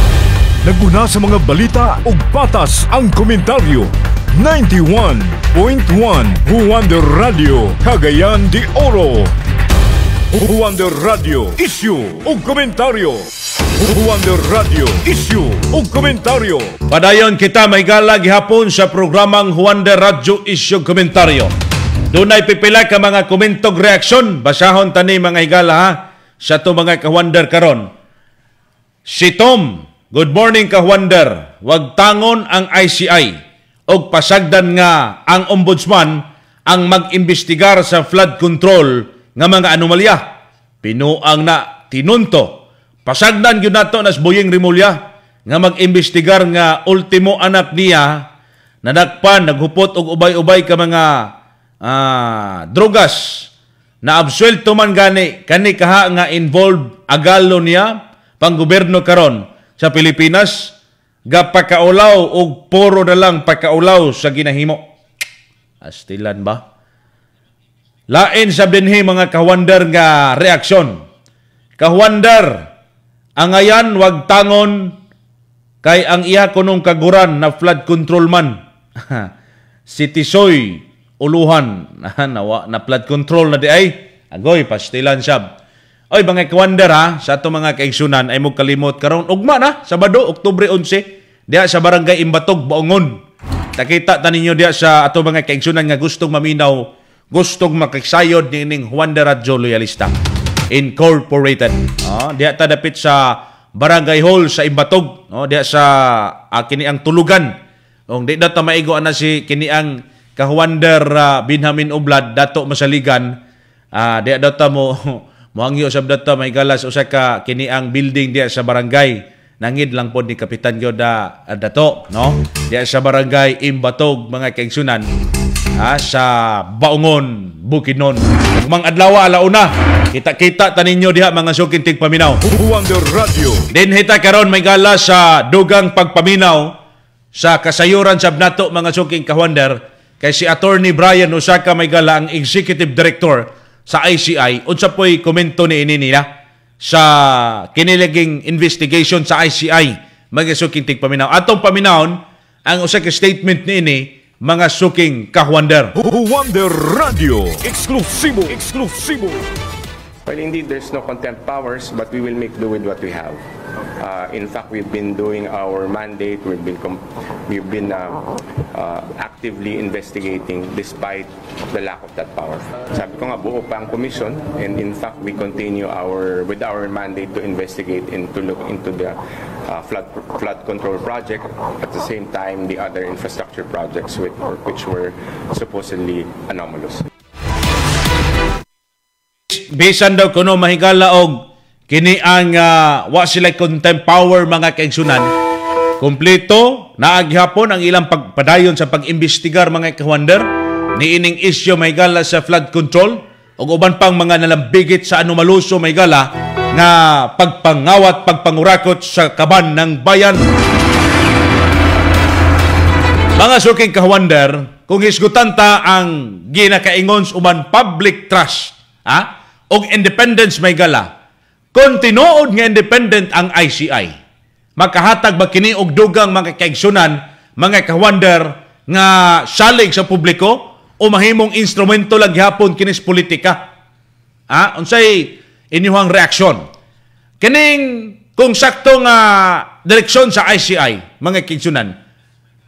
Naguna sa mga balita ug patas ang komentaryo. 91.1 Huwander Radio Cagayan de Oro. Huwander Radio Issue ug komentaryo. Huwander Radio Issue ug komentaryo. Padayon kita may gala gihapon sa programang Huwander Radio Issue ug komentaryo. Dunay pipila ka mga komentog reaksyon, basahon tani mga higala ha sa to mga kahuwander karon. Si Tom, good morning kahuwander. Wag tangon ang ICI og pasagdan nga ang ombudsman ang mag-imbestigar sa flood control nga mga anomalya. Pinuang na tinunto. Pasagdan gyud nato nas Boyeng Rimulya nga mag-imbestigar nga ultimo anak niya nadakpan, naghupot og ubay-ubay ka mga drogas na absuelto man kani kaha nga involved agalo niya panggobyerno karon sa Pilipinas gapakaulaw og puro na lang pakaulaw sa ginahimo. Astilan ba? Lain sa dinhi mga kawander nga reaksyon. Kawander, angayan wag tangon kay ang iya kunong kaguran na flood control man. Si Tisoy uluhan nawa na flood control na di ay agoy pastilan sab. Oy mga kawander sa ato mga kaigsunan ay mo kalimot karon ugma na Sabado Oktubre 11 diha sa barangay Imbatog Baongon. Nakita ta ninyo diha sa ato mga kaigsunan nga gustong maminaw, gustong makiksayod ning Juan de Radyo Loyalista Incorporated. Diha ta dapit sa Barangay Hall sa Imbatog, diha sa kini ang tulugan. Kung di data maigo na si kini ang Kahuander Binhamin Oblad Dato Masaligan, diha data mo moangyo sab data may galas usa ka kini ang building diha sa barangay. Nangid lang po ni Kapitan Yoda Dato, no? Diya sa barangay Imbatog, mga kaigsunan, sa Baongon, Bukidnon. Mga adlaw alauna, kita-kita taninyo diha mga sukintig paminaw. Wonder Radio. Din hita karon may gala sa dugang pagpaminaw sa kasayuran sa nato mga suking kawander kay si Attorney Brian Osaka may gala ang Executive Director sa ICI. Unsa po'y komento ni nila sa kiniliging investigation sa ICI, mga suking tigpaminaw. Atong paminawon ang usa ka statement niini mga suking kahuander. Wonder Radio, eksklusibo. Well, indeed, there's no contempt powers, but we will make do with what we have. In fact, we've been doing our mandate. We've been actively investigating despite the lack of that power. Sabi ko nga, buo pa ang commission, and in fact, we continue with our mandate to investigate and to look into the flood control project. At the same time, the other infrastructure projects which were supposedly anomalous. Bisan daw kuno mahigala og kini ang wa sila contempt power mga kaigsunan, kompleto naaghapon ang ilang pagpadayon sa pag-imbestigar mga kawander niining isyu mahigala sa flood control ug uban pang mga nalambigit sa anomaluso mahigala nga pagpangawat pagpangurakot sa kaban ng bayan. Mga suking kawander, kung hisgutan ta ang ginakaingon uban public trust og independence may gala, kung tinuod nga independent ang ICI, makahatag ba kini og dugang mga kaigsunan, mga kawander nga salig sa publiko o mahimong instrumento lang gihapon kinis politika? Unsay inyong reaksyon? Kining kung sakto nga direksyon sa ICI, mga kaigsunan,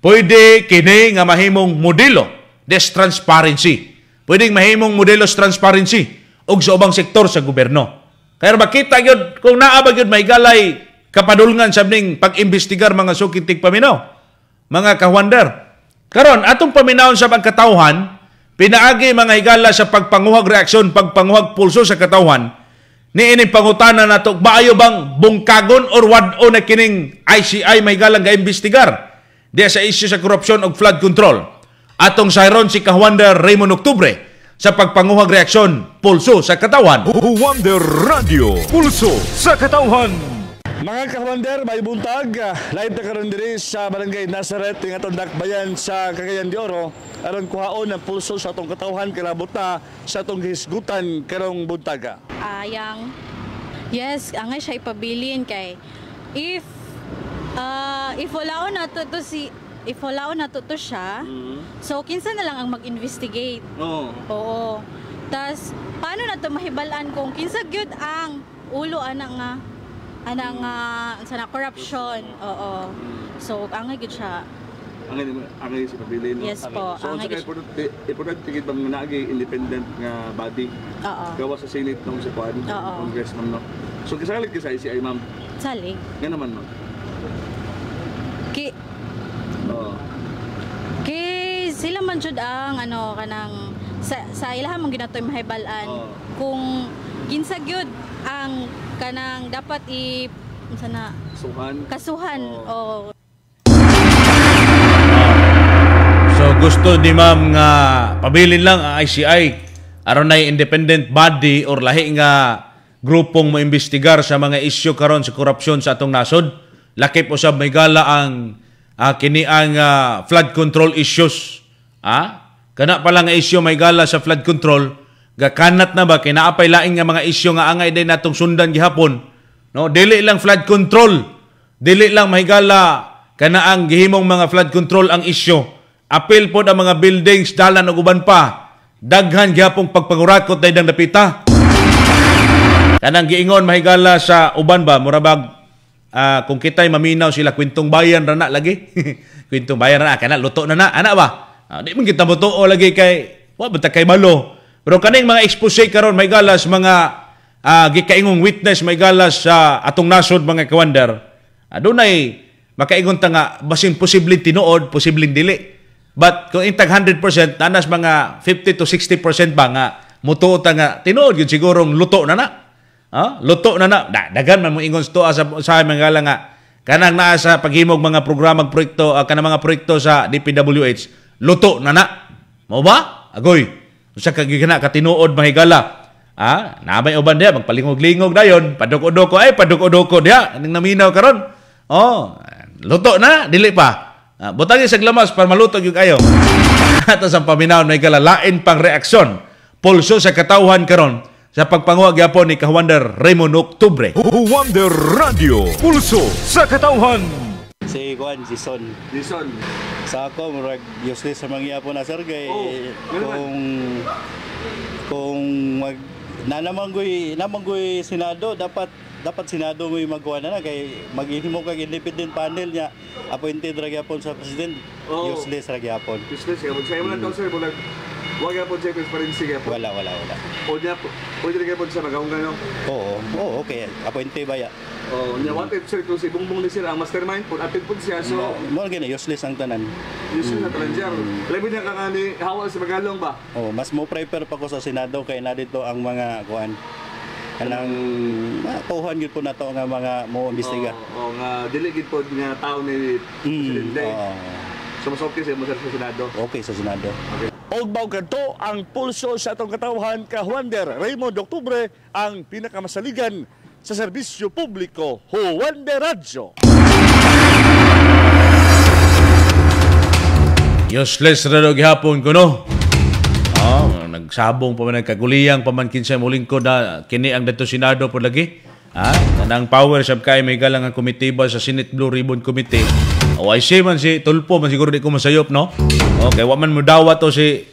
pwede kini nga mahimong modelo des transparency. Pwedeng mahimong modelo sa transparency og sa ubang sektor sa gobyerno. Kaya makita yun, kung naabag yun, may galay kapadulngan sa ning pag-imbestigar mga sukintig paminaw. Mga kawander. Karon atong paminawon sa pagkatawhan, pinaagi mga higala sa pagpanguhag reaksyon, pagpanguhag pulso sa katawhan, niining pangutana nato, maayo bang bungkagon or wad-o na kining ICI may galang ga-imbestigar diya sa issue sa korupsyon o flood control. Atong sayron si Kawander Raymond Octubre sa pagpanguhag reaksyon, pulso sa katawan. Wonder Radio, pulso sa katawan. Mga kawander, may buntag. Live na karon diri sa Barangay Nazareth, ng atong dakbayan sa Cagayan de Oro. Aron kuhaon ang pulso sa atong katawhan, kilabot na sa atong hisgutan karong buntaga. Yes, angay siya ipabilin kay if walaon na to siya, so kinsa na lang ang mag-investigate. Oo. Tas paano na to mahibalan kung kinsa gyud ang ulo anang sa corruption. Oo. So angay gyud siya. Angay si pabilin. Yes po. So important tigit bang naagi independent nga body. Gawa sa Senate nung sa Congress ma'am no. So kasalit ka sa ICI ma'am. Salig. Nga naman ma'am. Kay sila man jud ang kanang sa ilaha mong ginatoy mahibalan kung kinsa gyud ang kanang dapat sana Suhan. kasuhan. Oh. So gusto ni ma'am nga pabilin lang ang ICI aron na independent body or lahi nga grupong moimbestigar sa mga isyu karon sa korupsyon sa atong nasod. Lakip usab may gala ang kini ang flood control issues. Kana pala nga isyu may gala sa flood control, gakanat na ba kinaapay laing nga mga isyu nga angay din natong sundan gihapon. No, dili lang flood control. Dili lang mahigala kana ang gihimong mga flood control ang isyu. Apil pod ang mga buildings, dalan ug uban pa. Daghan gihapong pagpangurakot daydang napita. Kanang giingon mahigala sa uban ba murabag kung kita'y maminaw sila kwentong bayan ra na lagi. Kwentong bayan ra na kana luto na ana ba? Di man kita motuo lagi kay wa bata kay malo. Pero kaning mga expose karon mahigala sa mga gikaingong witness mahigala sa atong nasod mga kawander. Adunay makaingon ta nga basin posibleng tinuod, posibleng dili. But kung intag 100%, nanas mga 50 to 60% ba nga mutuo ta nga tinuod yun sigurong luto na na. Luto na na. Dagan man mo ingon sa mga nga kanang naa sa paghimog mga programang proyekto, kanang mga proyekto sa DPWH, luto na na. Mao ba? Agoy. Usa ka gigana ka tinuod mahigala. Namay uban diha magpalingog-lingog dayon, paduk-udoko paduk-udoko diha ning naminaw karon. Luto na, dili pa. Butang sa glamas para maluto yung kayo. Ato sa paminaw may kalalain pang reaksyon. Pulso sa katawhan karon sa pagpanguha gyapon ni Kawander Raymond Octubre. Wonder Radio, pulso sa katawhan. Si Juan, Jason. Sa ako, murag useless sa mga yapon na sir kay kung namanggoy Senado, dapat Senado mo magawa na kay maghimo kag independent panel niya appointed ra gyapon sa president. Useless ra gyapon. Useless gyapon. Sa imo lang sir, bulag wag gyapon sa transparency gyapon. Wala. O niya pwede ra gyapon sa magaunggan no? Oo, okay. Appointed ba ya? Niya wanted sir kung si Bongbong ni sir ang mastermind pud apil pud siya so mo gani useless ang tanan. Useless na tanan siya. Labi niya kangani hawal sa Magalong ba? Mas mo prefer pa ko sa Senado kay na dito ang mga kuan kanang tuhan gid po nato nga mga mo imbestiga. Nga dili gid po nga tao ni presidente. So mas okay sa Senado. Okay sa Senado. Okay. Ogbaw kadto ang pulso sa atong katawhan ka Juander Raymond Octubre ang pinakamasaligan sa serbisyo publiko Juander Radio. Useless ra dog gihapon kuno. Nagsabong pa man kaguliyang pamankin sa mulingkod na kini ang dato Senado po lagi. Nang power sab kay may galang ang komitiba sa Senate Blue Ribbon Committee. I say man si Tulpo man siguro di ko masayop no. Okay, wa man mo dawat to si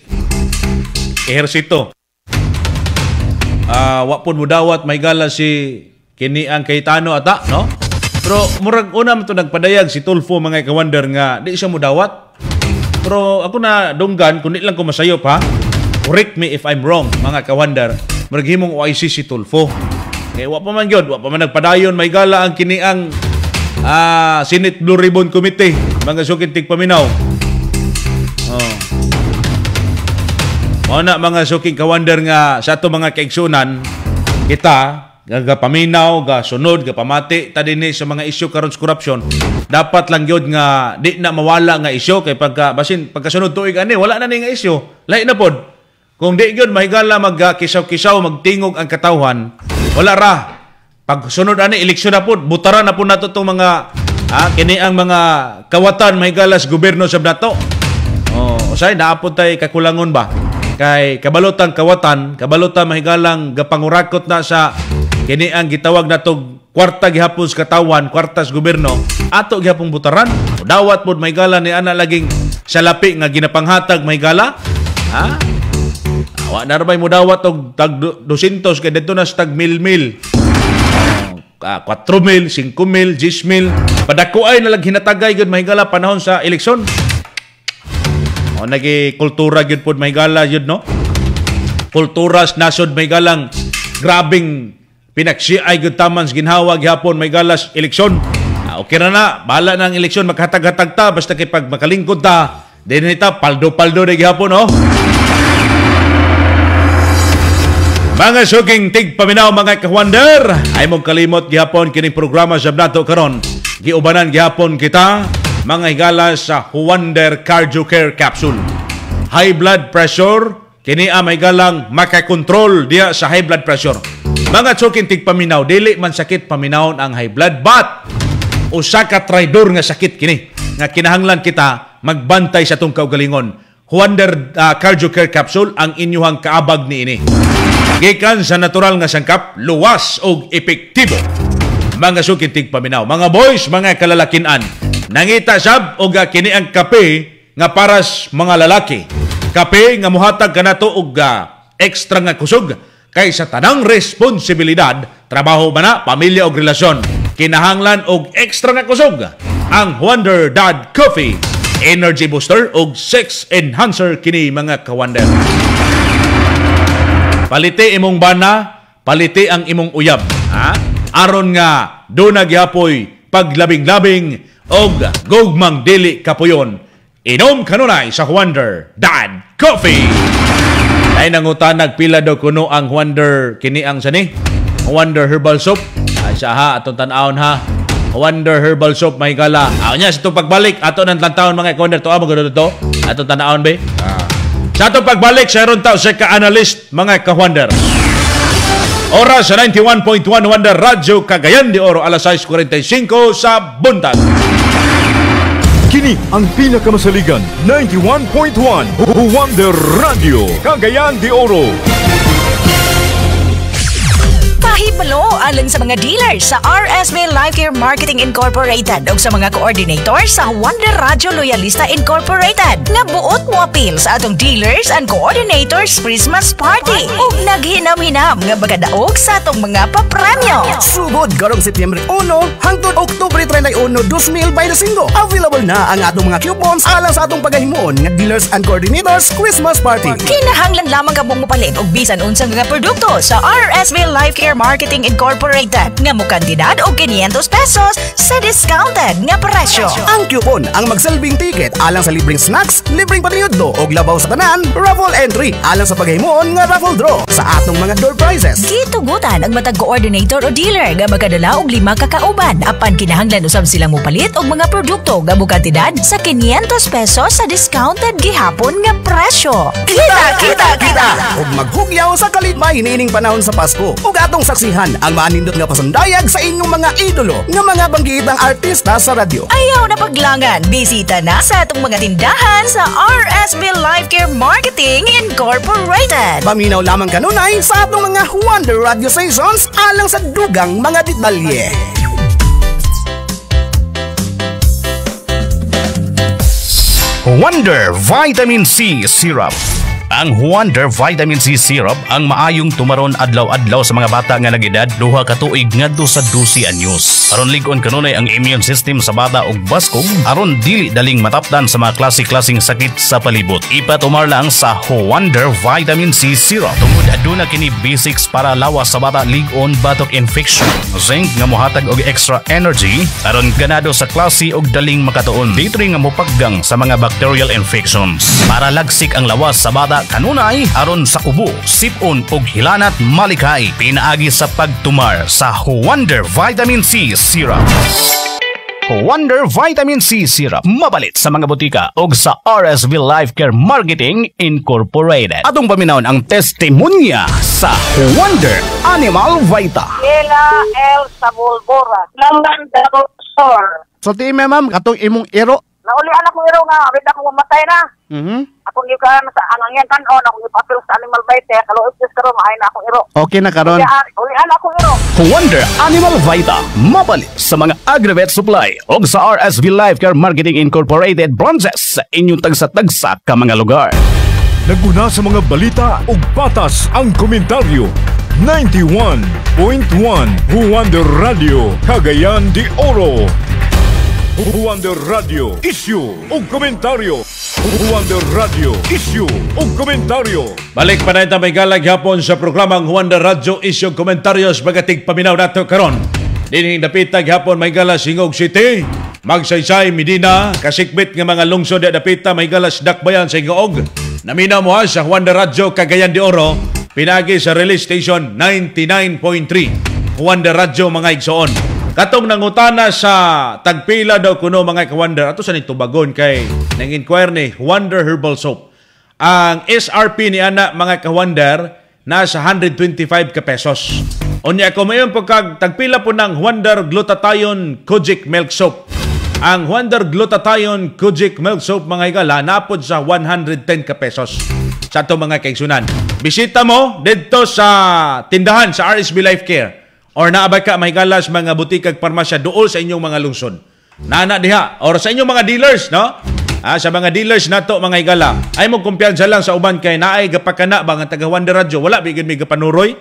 Ehersito. Wa pud mo dawat may gala si kini ang Cayetano ata no. Pero murag una man to nagpadayag si Tulfo mga kawander nga di siya mo dawat. Pero ako na dunggan kun di lang ko masayop ha. Correct me if I'm wrong, mga kawander. Maghimong OIC si Tulfo. Kaya wa pa man yun, wa pa man nagpadayon, may gala ang kiniang Senate Blue Ribbon Committee. Mga sukintig paminaw. Una mga suking kawander nga sa ato mga kaigsunan, kita, paminaw, sunod, pamati, tadini sa mga isyu karon sa korupsyon, dapat lang yun nga di na mawala nga isyu. Kaya pagkasunod tuig ani, wala na ni nga isyu. Lain na pod. Kung di yun, mahigala magkisaw-kisaw, magtingog ang katawhan, wala ra. Pag sunod ani, eleksyon na po, butaran na po nato itong mga, kini ang mga kawatan, mahigala sa gobyerno sa nato. Usay, naapod tayo kakulangon ba? Kay kabalotang kawatan, kabalotang mahigalang gapangurakot na sa, kini ang gitawag na itong kwarta gihapon sa katawan, kwarta sa gobyerno, ato gihapong butaran. Dawat po, mahigala ni ana laging salapi nga ginapanghatag, mahigala. Wa na rabay mo dawat og tag 200 kay dito na sa tag 1,000. 4,000, 5,000, 10,000. Padakuay na lang hinatagay gud mahigala panahon sa eleksyon. Nagi kultura gud pod mahigala yun no. Kultura sa nasod mahigalang grabing pinaksiay gud taman sa ginhawa gihapon mahigala sa eleksyon. Okay na bahala na ang eleksyon maghatag-hatag ta basta kay pag makalingkod ta dinita paldo-paldo na gihapon no. Mga suking tigpaminaw mga ka-wonder, ay mong kalimot gihapon kining programa sa nato karon. Giubanan gihapon kita mga higala sa Wonder Cardio Care Capsule. High blood pressure, kini may galang makakontrol diya sa high blood pressure. Mga suking tigpaminaw, dili man sakit paminawon ang high blood, but usa ka traidor nga sakit kini nga kinahanglan kita magbantay sa tong kaugalingon. Wonder Cardio Care Capsule ang inyuhang kaabag ni ini. Gikan sa natural nga sangkap, luwas o epektibo. Mga sukintig paminaw, mga boys, mga kalalakinan, nangita sab o kini ang kape nga paras mga lalaki. Kape nga muhatag kanato og extra nga kusog kay sa tanang responsibilidad, trabaho ba na, pamilya o relasyon. Kinahanglan og extra nga kusog ang Wonder Dad Coffee, energy booster o sex enhancer kini mga ka-wonder. Paliti imong bana, paliti ang imong uyab. Ha? Aron nga, doon nagyapoy paglabing-labing og gugmang dili kapuyon. Inom kanunay sa Wonder Dad Coffee. Ay nangutan nagpila daw kuno ang Wonder, kini ang sani? Wonder Herbal Soap. Ay siya ha, atong tanawon ha. Wonder Herbal Soap, may gala. Niya, sa itong pagbalik, ato ng tantawon mga ka-wonder. Ito, maganda ito. Atong tanawon ba? Sa itong pagbalik, sa ron tao sa ka-analyst, mga ka-wonder. Oras sa 91.1 Wonder Radyo Cagayan de Oro, alas 6:45 sa buntag. Kini ang pinakamasaligan, 91.1 Wonder Radio Cagayan de Oro. Pahibalo alang sa mga dealers sa RSV Life Care Marketing Incorporated o sa mga coordinator sa Wonder Radio Loyalista Incorporated nga buot mo appeal sa atong dealers and coordinators Christmas Party ug naghinam-hinam nga bagadaog sa atong mga papremyo. Sugod karong Setyembre 1 hangtod Oktubre 31, 2025. Available na ang atong mga coupons alang sa atong pagahimoon nga dealers and coordinators Christmas Party. Kinahanglan lamang ka mong mapalit og bisan unsang nga produkto sa RSV Life Care Marketing Incorporated nga mo kantidad og 500 pesos sa discounted nga presyo. Ang coupon ang magsilbing ticket alang sa libreng snacks, libreng patriyodlo og labaw sa tanan, raffle entry alang sa paghimuon nga raffle draw sa atong mga door prizes. Gitugutan ang matag coordinator o dealer nga makadala og 5 kakauban apan kinahanglan usab silang mopalit og mga produkto nga mo kantidad sa 500 pesos sa discounted gihapon nga presyo. Kita! Og maghugyaw sa kaligmay niining panahon sa Pasko ug atong saksihan ang maanindot nga pasundayag sa inyong mga idolo nga mga banggitang artista sa radyo. Ayaw na paglangan, bisita na sa atong mga tindahan sa RSV Life Care Marketing Incorporated. Paminaw lamang kanunay sa atong mga Wonder Radio Stations alang sa dugang mga detalye. Wonder Vitamin C Syrup. Ang Wonder Vitamin C Syrup ang maayong tumaron adlaw-adlaw sa mga bata nga nag-edad 2 ka tuig ngadto sa 12 anyos. Aron lig-on kanunay ang immune system sa bata og baskog aron dili daling matapdan sa mga klase-klaseng sakit sa palibot. Ipatumar lang sa Wonder Vitamin C Syrup. Tungod aduna kini basics para lawas sa bata lig-on batok infection. Zinc nga mohatag og extra energy aron ganado sa klase og daling makatuon. Dito nga mopaggang sa mga bacterial infections. Para lagsik ang lawas sa bata kanunay aron sa ubo, sipon ug hilanat malikay. Pinaagi sa pagtumar sa Wonder Vitamin C Syrup. Wonder Vitamin C Syrup mabalit sa mga butika ug sa RSV Life Care Marketing Incorporated. Atong paminawon ang testimonya sa Wonder Animal Vita. Ela El Sabulbora, Lamban Doctor. So ti ma'am, katong imong iro. Nauli anak ko iro nga, abid ako mamatay na. Ako yung kan sa anang yan kanon, ako yung papel sa animal bite, kalau ipis karon mahay na akong iro. Okay na karon. Uli anak ko iro. Wonder Animal Vita mabalit sa mga agri-vet supply o sa RSV Life Care Marketing Incorporated branches sa inyong tagsa-tagsa ka mga lugar. Naguna sa mga balita ug patas ang komentaryo. 91.1 Wonder Radio Cagayan de Oro. Wonder Radio Issue ug komentaryo. Wonder Radio Issue ug komentaryo. Balik pa na ito may galag hapon sa programang Wonder Radio Issue ug komentaryos magatig paminaw nato karon. Dining dapitag hapon may galas Singog City, Magsaysay, Medina, kasikbit nga mga lungsod at dapita may galas Dakbayan sa Hingoog. Namina mo sa Wonder Radio Cagayan de Oro pinagi sa release station 99.3 Wonder Radyo mga igsoon. Katong nangutana sa tagpila daw kuno mga ka-Wonder, ato sa nitubagon kay nang-inquire ni Wonder Herbal Soap. Ang SRP ni ana mga ka-Wonder nasa 125 ka pesos. Unya ko mayon pagkag tagpila po ng Wonder Glutathione Kojic Milk Soap. Ang Wonder Glutathione Kojic Milk Soap mga higala napod sa 110 ka pesos sa ato mga kaigsunan. Bisita mo dito sa tindahan sa RSB Life Care or naabay ka mahigala sa mga butikag parmasya dool sa inyong mga lungsod. Nana diha or sa inyong mga dealers, no? Sa mga dealers nato mga higala, ay mo kumpiyansa lang sa uban kay naay gapakana ba nga taga Wonder Radyo, wala bigid may gapanuroy.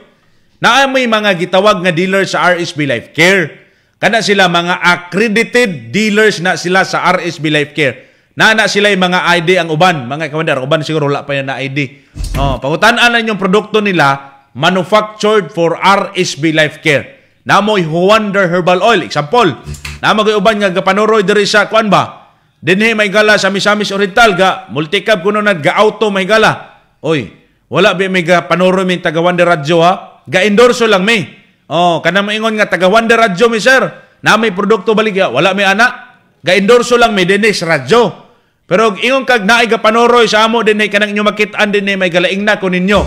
Naay may mga gitawag nga dealers sa RSB Life Care. Kana sila mga accredited dealers na sila sa RSB Life Care. Nana sila yung mga ID ang uban, mga ka-Wonder, uban siguro wala pa yan na ID. Pangutan-an yung produkto nila manufactured for RSB Life Care. Namoy Wonder Herbal Oil, example. Namoy uban nga gapanuroy diri sa kuan ba? Dinhi may gala sa Misamis Oriental ga multicab kuno na ga auto may gala. Oy, wala ba may gapanuroy min taga Wonder Radyo ha? Ga-endorso lang mi. Kanang maingon nga taga Wonder Radyo mi sir. Na may produkto baligya, wala may ana. Ga-endorso lang mi dinis radyo. Pero ingon kag naay gapanuroy sa amo dinhi kanang inyo makit-an dinhi may galaing na kunin nyo.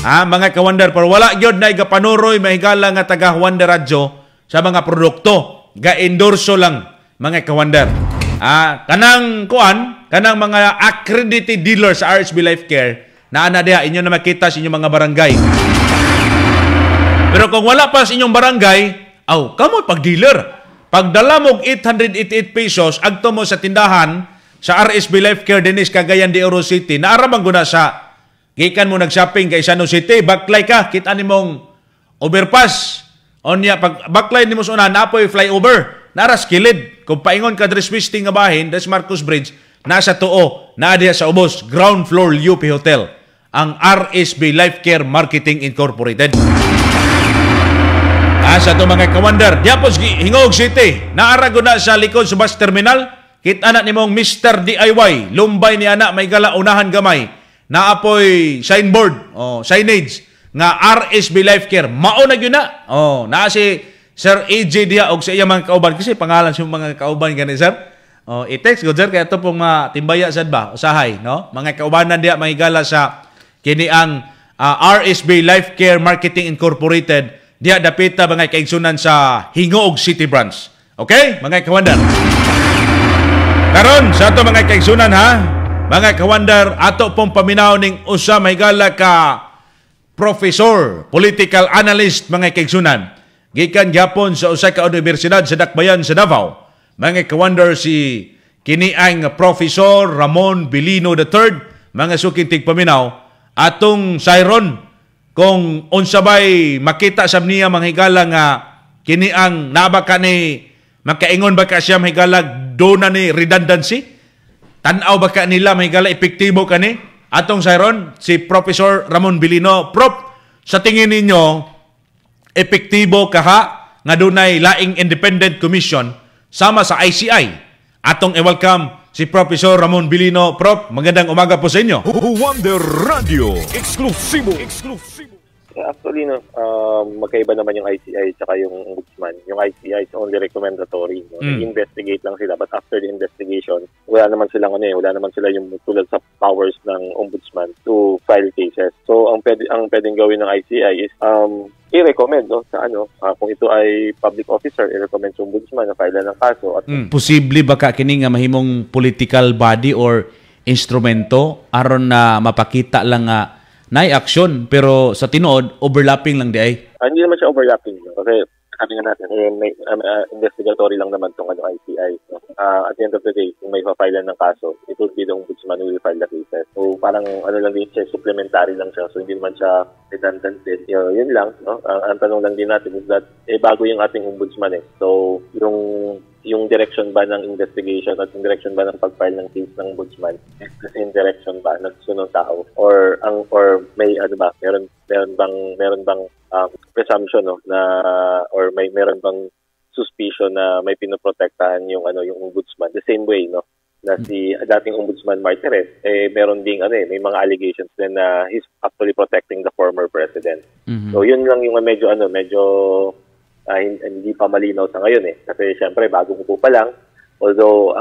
Mga ka-Wonder, pero wala gyud na gapanuroy mahigala nga taga Wonder Radyo sa mga produkto. Ga-endorso lang mga ka-Wonder. Kanang kuan, kanang mga accredited dealers sa RSB Life Care na ana diha inyo na makita sa inyong mga barangay. Pero kung wala pa sa inyong barangay, kamo pag-dealer. Pagdala mo 888 pesos agto mo sa tindahan sa RSB Life Care dinis Cagayan de Oro City, naaraman guna sa gikan mo nag-shopping kay Sano City, baklay ka, kita ni mong overpass. Onya, pag baklay ni mo sa una, napoy flyover, naras kilid. Kung paingon ka Dres Wisting nga bahin, Dres Marcos Bridge, nasa tuo, naadiya sa ubos, ground floor UP Hotel, ang RSB Life Care Marketing Incorporated. Sa ito mga ka-Wonder, diapos Hingog City, naarago na sa likod sa bus terminal, kita na ni mong Mr. DIY, lumbay ni anak, may gala unahan gamay, naapoy signboard, signage, nga RSB Life Care. Maunag yun na. Naa si Sir AJ diha og sa iya mga kauban. Kasi pangalan siya mga kauban gani sir. I-text ko sir, kaya ito pong timbaya sad ba? Usahay, no? Mga kaubanan diha mahigala sa kini ang RSB Life Care Marketing Incorporated. Diha dapita mga kaigsunan sa Hingog City Branch. Okay? Mga ka-Wonder. Karon sa ato mga kaigsunan ha, mga ka-Wonder, ato pong paminaw ning usa mahigala ka professor, political analyst mga kaigsunan. Gikan gyapon sa usa ka universidad sa Dakbayan sa Davao. Mga ka-Wonder si kini ang Professor Ramon Bilino III, mga sukintig paminaw atong sayron kung unsabay makita sab niya mga higala nga kini ang nabaka ni makaingon ba ka siya mahigala do na ni redundancy. Tanaw ba ka nila mahigala epektibo kani atong sayron si Professor Ramon Bilino. Prof, sa tingin ninyo epektibo kaha nga dunay laing independent commission sama sa ICI? Atong i-welcome si Professor Ramon Bilino. Prof, magandang umaga po sa inyo. Wonder Radio, eksklusibo. Actually, magkaiba naman yung ICI at yung ombudsman. Yung ICI is only recommendatory. Investigate lang sila. But after the investigation, wala naman sila yung tulad sa powers ng ombudsman to file cases. So, ang pwedeng gawin ng ICI is i-recommend kung ito ay public officer, i-recommend sa ombudsman na file ng kaso. At posible ba ka kini nga mahimong political body or instrumento aron na mapakita lang nga nay action pero sa tinuod overlapping lang di ay? Hindi naman siya overlapping kasi sabi nga natin may investigatory lang naman tong ICI. At the end of the day, kung may pa-file ng kaso, it will be the ombudsman who will file the cases. So parang lang din siya, supplementary lang siya. So hindi naman siya redundant din. Yun lang. No? Ang tanong lang din natin is that bago yung ating ombudsman So yung direction ba ng investigation at yung direction ba ng pag-file ng case ng ombudsman is the same direction ba ng sunod tao or may meron bang presumption na or meron bang suspicion na may pinoprotektahan yung ombudsman the same way na si dating Ombudsman Martires, meron ding may mga allegations din na he's actually protecting the former president. So yun lang yung medyo hindi pa malinaw sa ngayon kasi syempre bagong upo pa lang, although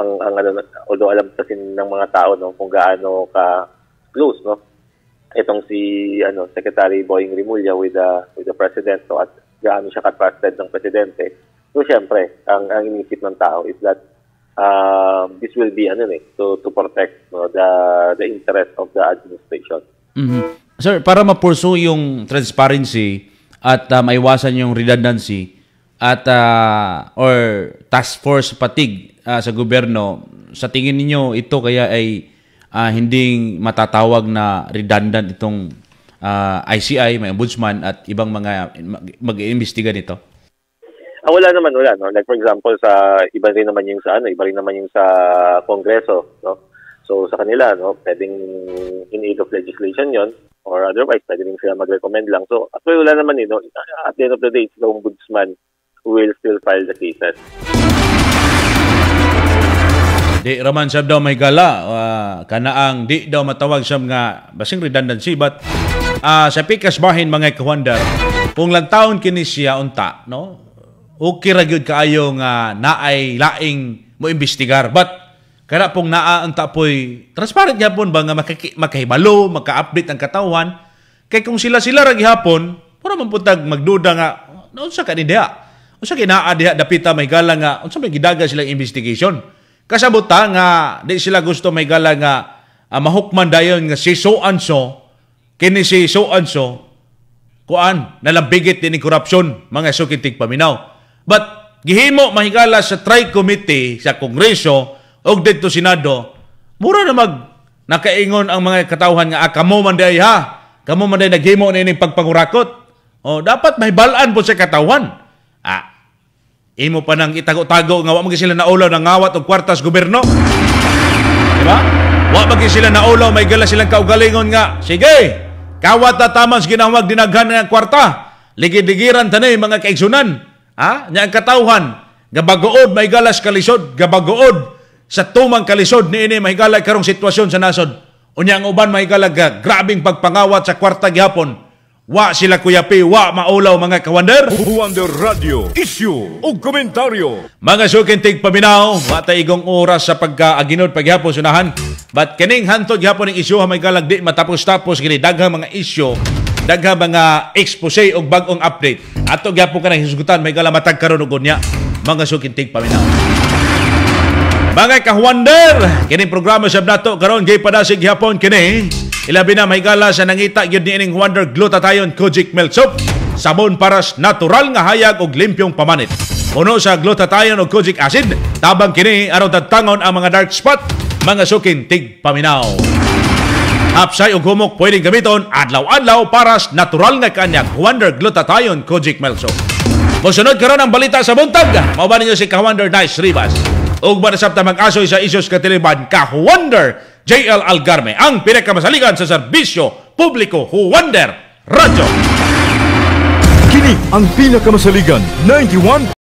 although alam kasi ng mga tao kung gaano ka close itong si Secretary Boying Rimulya with the president, so at gaano siya ka-trusted ng presidente. So syempre ang iniisip ng tao is that this will be to protect the interest of the administration. Sir, para mapursu yung transparency at maiwasan yung redundancy at or task force fatigue sa gobyerno, sa tingin niyo ito kaya ay hindi matatawag na redundant itong ICI, may ombudsman at ibang mga mag-iimbestiga nito? Wala naman. Like for example, iba rin naman yung sa Kongreso, So sa kanila, pwedeng in aid of legislation yon, or otherwise pwede rin sila mag-recommend lang. So actually wala naman at the end of the day, it's the ombudsman who will still file the cases. Di raman sab daw may gala, kanaang di daw matawag sab nga basing redundancy, but sa pikas bahin mga kawander, kung lang taon kini siya unta, okay ra gyud kaayo nga naay laing mo imbestigar, but kana pong naanta poy transparent gyapon ba nga makahibalo, maka-update ang katawan, kay kung sila ra gihapon pura man puntag magduda nga unsa ka ni diha, unsa kinaa diha dapita may gala nga unsa may gidaga silang investigation. Kasabuta nga di sila gusto may gala nga mahukman dayon nga si so-and-so kini si so-and-so kuan nalambigit din ni korupsyon, mga sukitig paminaw. But gihimo mahigala sa Tri-Committee sa Kongreso o dito Senado, mura na nakaingon ang mga katawhan nga kamo man day kamo man day naghimo na ining pagpangurakot. Dapat mahibalaan po sa katawhan. Imo pa nang itago-tago nga wa sila naulaw ng ngawat og kwartas gobyerno. Diba? Wa sila naulaw, may gala silang kaugalingon nga, sige, kawat na tamang ginawag dinaghan ng kwarta. Ligid-ligiran tanay mga kaigsunan. Nya ang katawhan, gabagood may galas kalisod, gabagood sa tumang kalisod ni ini may gala karong sitwasyon sa nasod. Unya ang uban may gala grabing pagpangawat sa kwarta gihapon. Wa sila kuyapi, wa maulaw mga kawander. Wonder Radio, issue o komentaryo. Mga sukintig paminaw, matay igong oras sa pagka-aginod paghapon sunahan. But kining hantod gihapon ng issue may galag di matapos-tapos kini daghang mga issue, daghang mga expose og bag-ong update. Ato gihapon ka nang hisgutan may gala matag karon og unya. Mga sukintig paminaw. Mga kawander, kining programa sab nato karon gay padasig gihapon kini. Ilabi na may gala sa nangita gyud niining Wonder Glutathione Kojic Milk Soap, sabon paras natural nga hayag og limpyong pamanit. Puno sa glutathione og kojic acid, tabang kini aron tagtangon ang mga dark spot, mga sukin tig paminaw. Hapsay og humok pwedeng gamiton adlaw-adlaw paras natural nga kanyag Wonder Glutathione Kojic Milk Soap. Mosunod karon ang balita sa buntag. Mao ba ninyo si Ka-Wonder Nice Rivas? Ug manasabta mag-asoy sa isyos katiliban Ka-Wonder JL Algarme, ang pinakamasaligan sa serbisyo publiko Wonder Radio. Kini ang pinakamasaligan 91